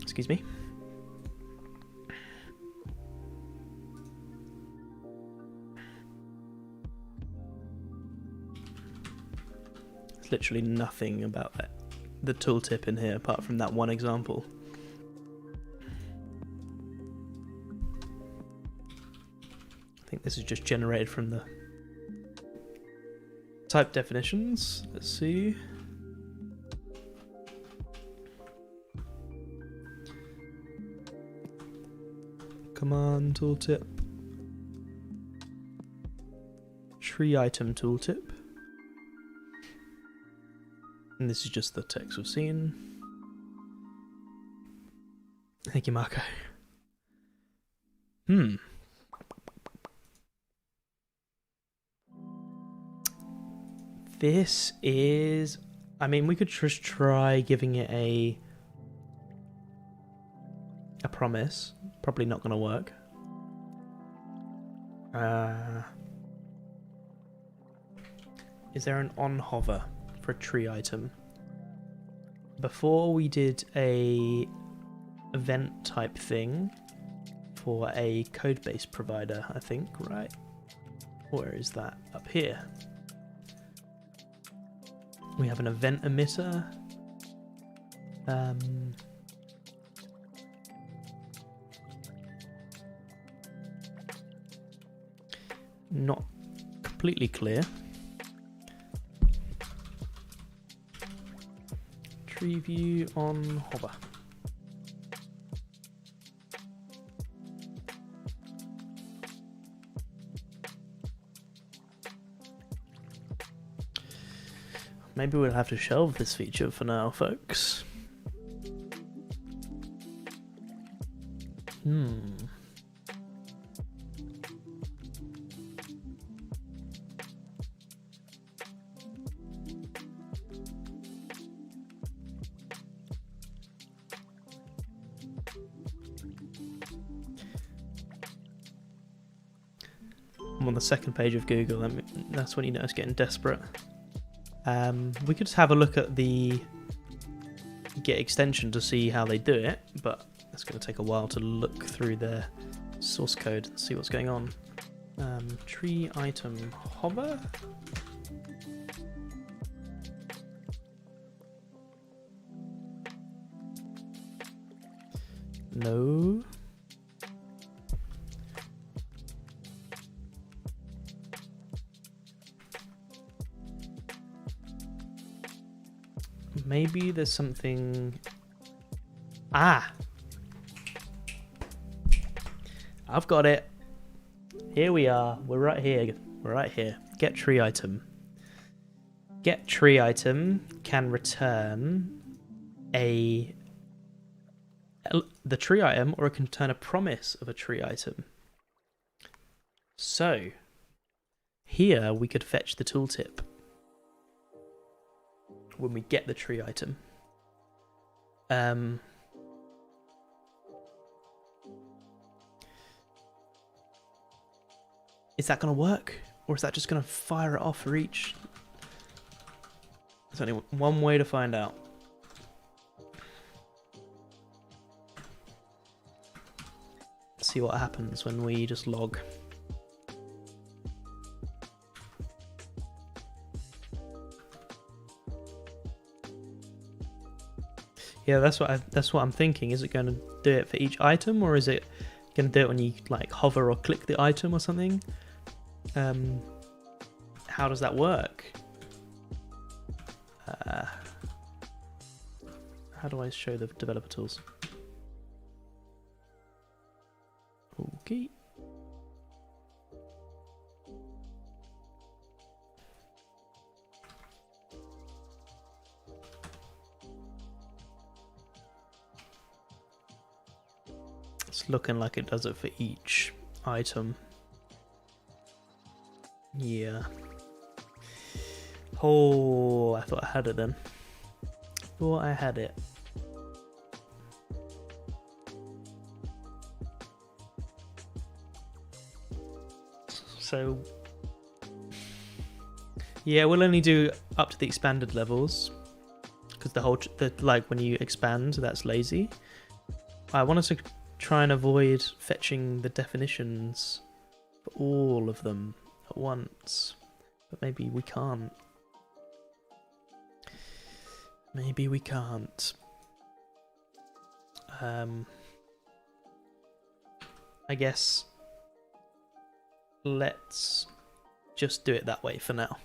Excuse me. There's literally nothing about that, the tooltip in here apart from that one example. I think this is just generated from the type definitions. Let's see. Command tooltip. Tree item tooltip. And this is just the text we've seen. Thank you, Marco. This is, I mean, we could just try giving it a promise. Probably not going to work. Is there an on hover for a tree item? Before we did a event type thing for a Codebase provider, I think, right? Where is that? Up here. We have an event emitter. Not completely clear. Treeview on hover. Maybe we'll have to shelve this feature for now, folks. I'm on the second page of Google. That's when you know it's getting desperate. We could just have a look at the Git extension to see how they do it, but it's going to take a while to look through their source code and see what's going on. Tree item hover. No. Maybe there's something... Ah! I've got it. Here we are. We're right here. We're right here. Get tree item. Get tree item can return the tree item, or it can return a promise of a tree item. So, here we could fetch the tooltip when we get the tree item. Is that going to work? Or is that just going to fire it off for each? There's only one way to find out. Let's see what happens when we just log. Yeah, that's what I'm thinking. Is it going to do it for each item, or is it going to do it when you like hover or click the item or something? How does that work? How do I show the developer tools? Okay. It's looking like it does it for each item. Yeah. Oh, I thought I had it then. Thought I had it. So, yeah, we'll only do up to the expanded levels, because like when you expand, that's lazy. I want us to try and avoid fetching the definitions for all of them at once, but maybe we can't. Maybe we can't. I guess let's just do it that way for now.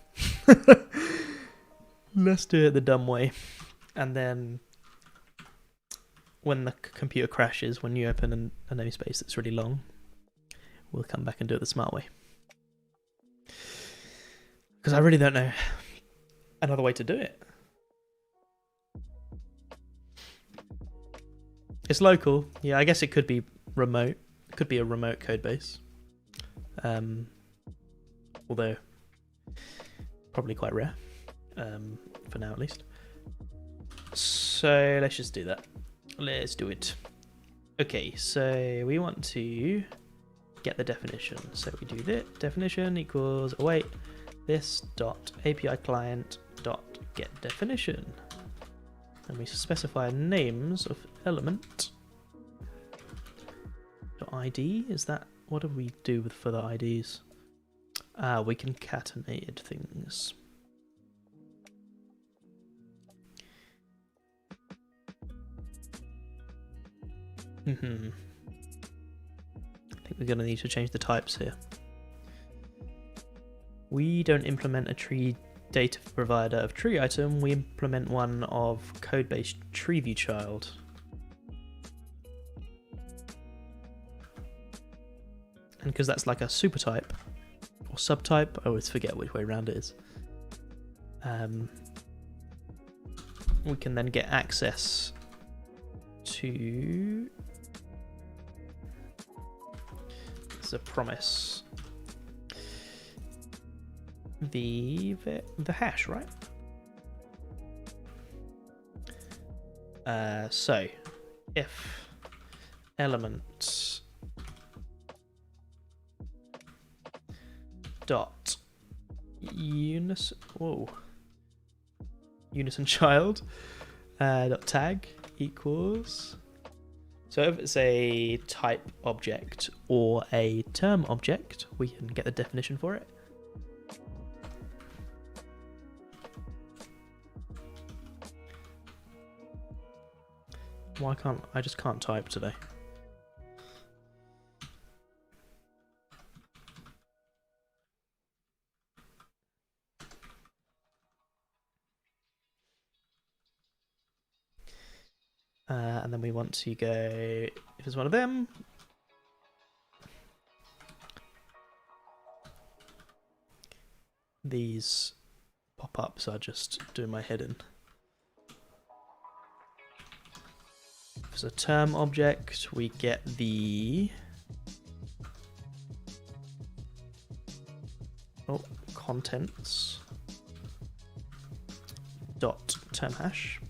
Let's do it the dumb way, and then when the computer crashes, when you open a namespace that's really long, we'll come back and do it the smart way. Because I really don't know another way to do it. It's local. Yeah, I guess it could be remote. It could be a remote code base. Although, probably quite rare. for now at least. So let's just do that. Let's do it. Okay, so we want to get the definition. So we do this definition equals await this dot API client dot get definition, and we specify names of element. ID, is that, what do we do with for the IDs? We concatenated things. I think we're going to need to change the types here. We don't implement a tree data provider of tree item, we implement one of Codebase Treeview child. And because that's like a super type or subtype, I always forget which way around it is. We can then get access to, it's a promise, the hash, right? So if element dot Unison child dot tag equals, so if it's a type object or a term object, we can get the definition for it. Why can't I just can't type today? And then we want to go, if it's one of them, these pop-ups are just doing my head in. If it's a term object, we get the contents dot term hash.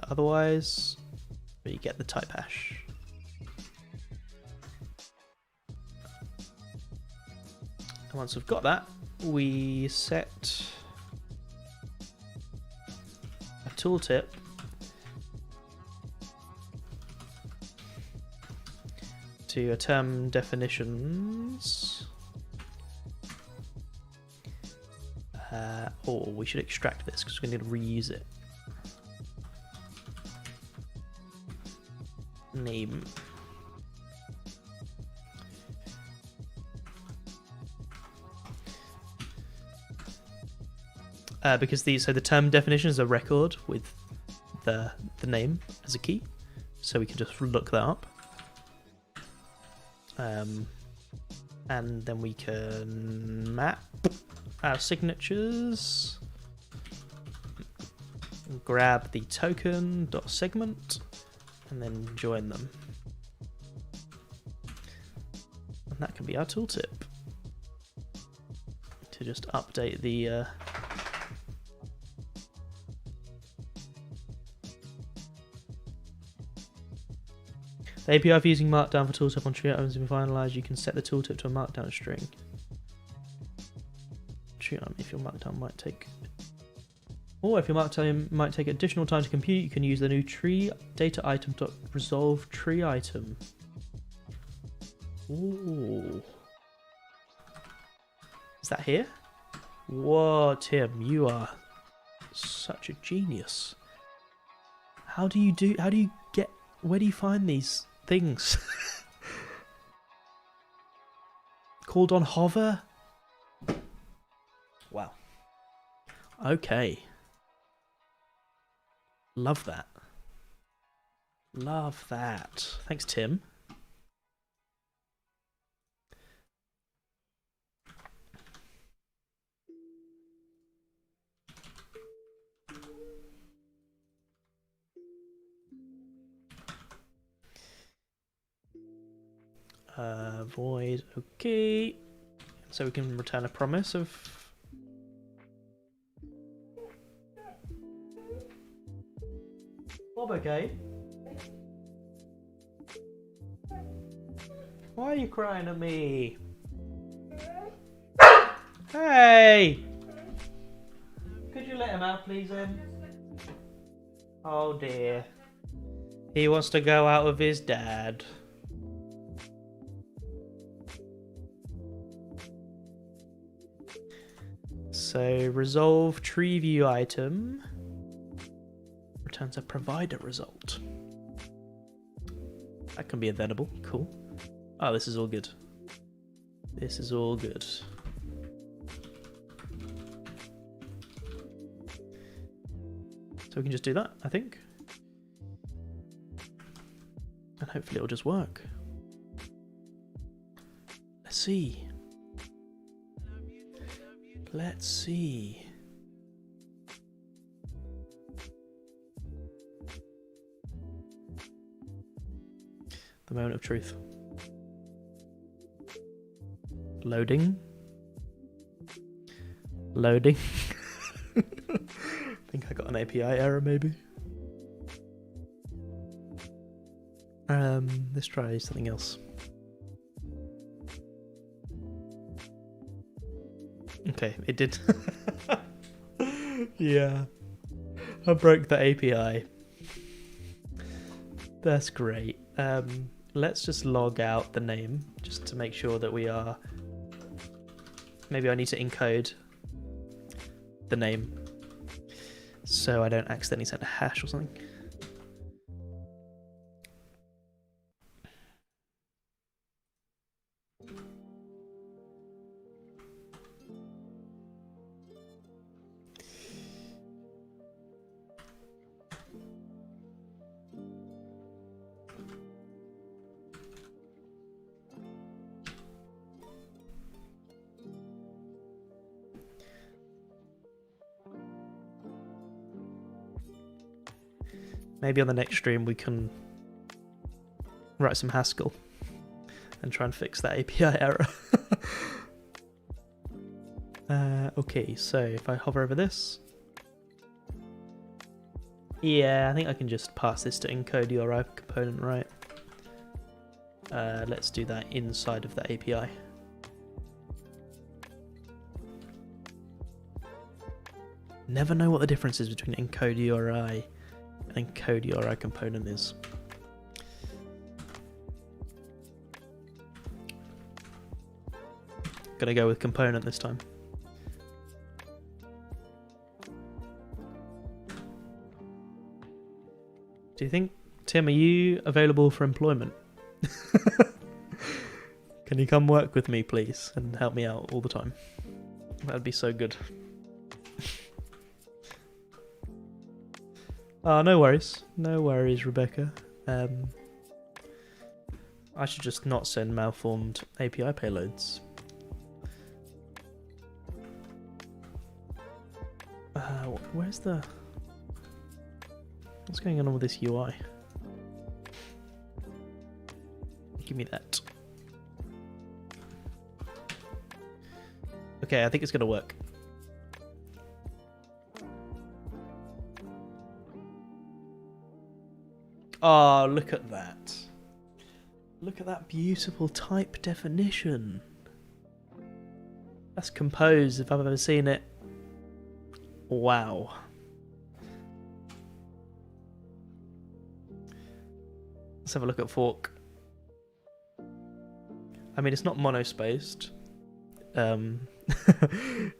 Otherwise, we get the type hash. And once we've got that, we set a tooltip to a term definitions. Or we should extract this because we're going to reuse it. Name. Because the term definition is a record with the name as a key, so we can just look that up, and then we can map our signatures, grab the token dot segment, and then join them. And that can be our tooltip to just update the API for using Markdown for tooltip on tree items has been finalized. You can set the tooltip to a Markdown string. Tree item, if your Markdown might take, or if your Markdown might take additional time to compute, you can use the new tree data item dot resolve tree item. Ooh, is that here? Whoa, Tim, you are such a genius. How do you get? Where do you find these things? Called on hover? Wow. Okay. Love that. Love that. Thanks, Tim. Void, okay. So we can return a promise of... Bob, okay? Why are you crying at me? Hey! Could you let him out, please, Em? Oh dear. He wants to go out with his dad. So, resolve Treeview item returns a provider result. That can be available. Cool. Oh, this is all good. This is all good. So we can just do that, I think. And hopefully it'll just work. Let's see. Let's see. The moment of truth. Loading. Loading. I think I got an API error maybe. Let's try something else. Okay, it did. Yeah. I broke the API. That's great. Let's just log out the name just to make sure that we are... Maybe I need to encode the name so I don't accidentally send a hash or something. Maybe on the next stream we can write some Haskell and try and fix that API error. Okay, so if I hover over this, yeah, I think I can just pass this to encode URI component, right? Let's do that inside of the API. Never know what the difference is between encode URI and code URI component is. Gonna go with component this time. Do you think, Tim, are you available for employment? Can you come work with me, please, and help me out all the time? That'd be so good. Oh, no worries. No worries, Rebecca. I should just not send malformed API payloads. Where's the... What's going on with this UI? Give me that. Okay, I think it's going to work. Oh, look at that. Look at that beautiful type definition. That's composed if I've ever seen it. Wow. Let's have a look at fork. I mean, it's not monospaced.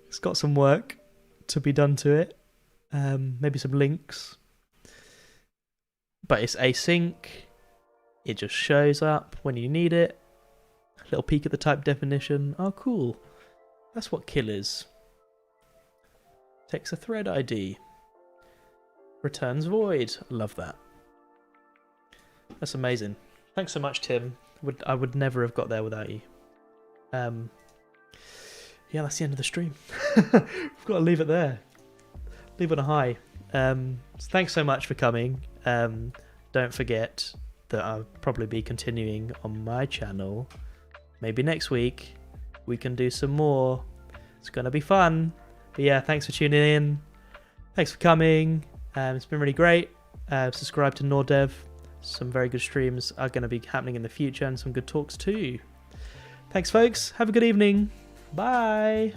It's got some work to be done to it. Maybe some links. But it's async. It just shows up when you need it. A little peek at the type definition. Oh, cool. That's what kill is. Takes a thread ID. Returns void. Love that. That's amazing. Thanks so much, Tim. I would never have got there without you. Yeah, that's the end of the stream. We've got to leave it there. Leave it on a high. So thanks so much for coming. Don't forget that I'll probably be continuing on my channel maybe next week we can do some more. It's going to be fun. But yeah, thanks for tuning in. Thanks for coming. It's been really great. Subscribe to Nordev. Some very good streams are going to be happening in the future and some good talks too. Thanks, folks. Have a good evening. Bye.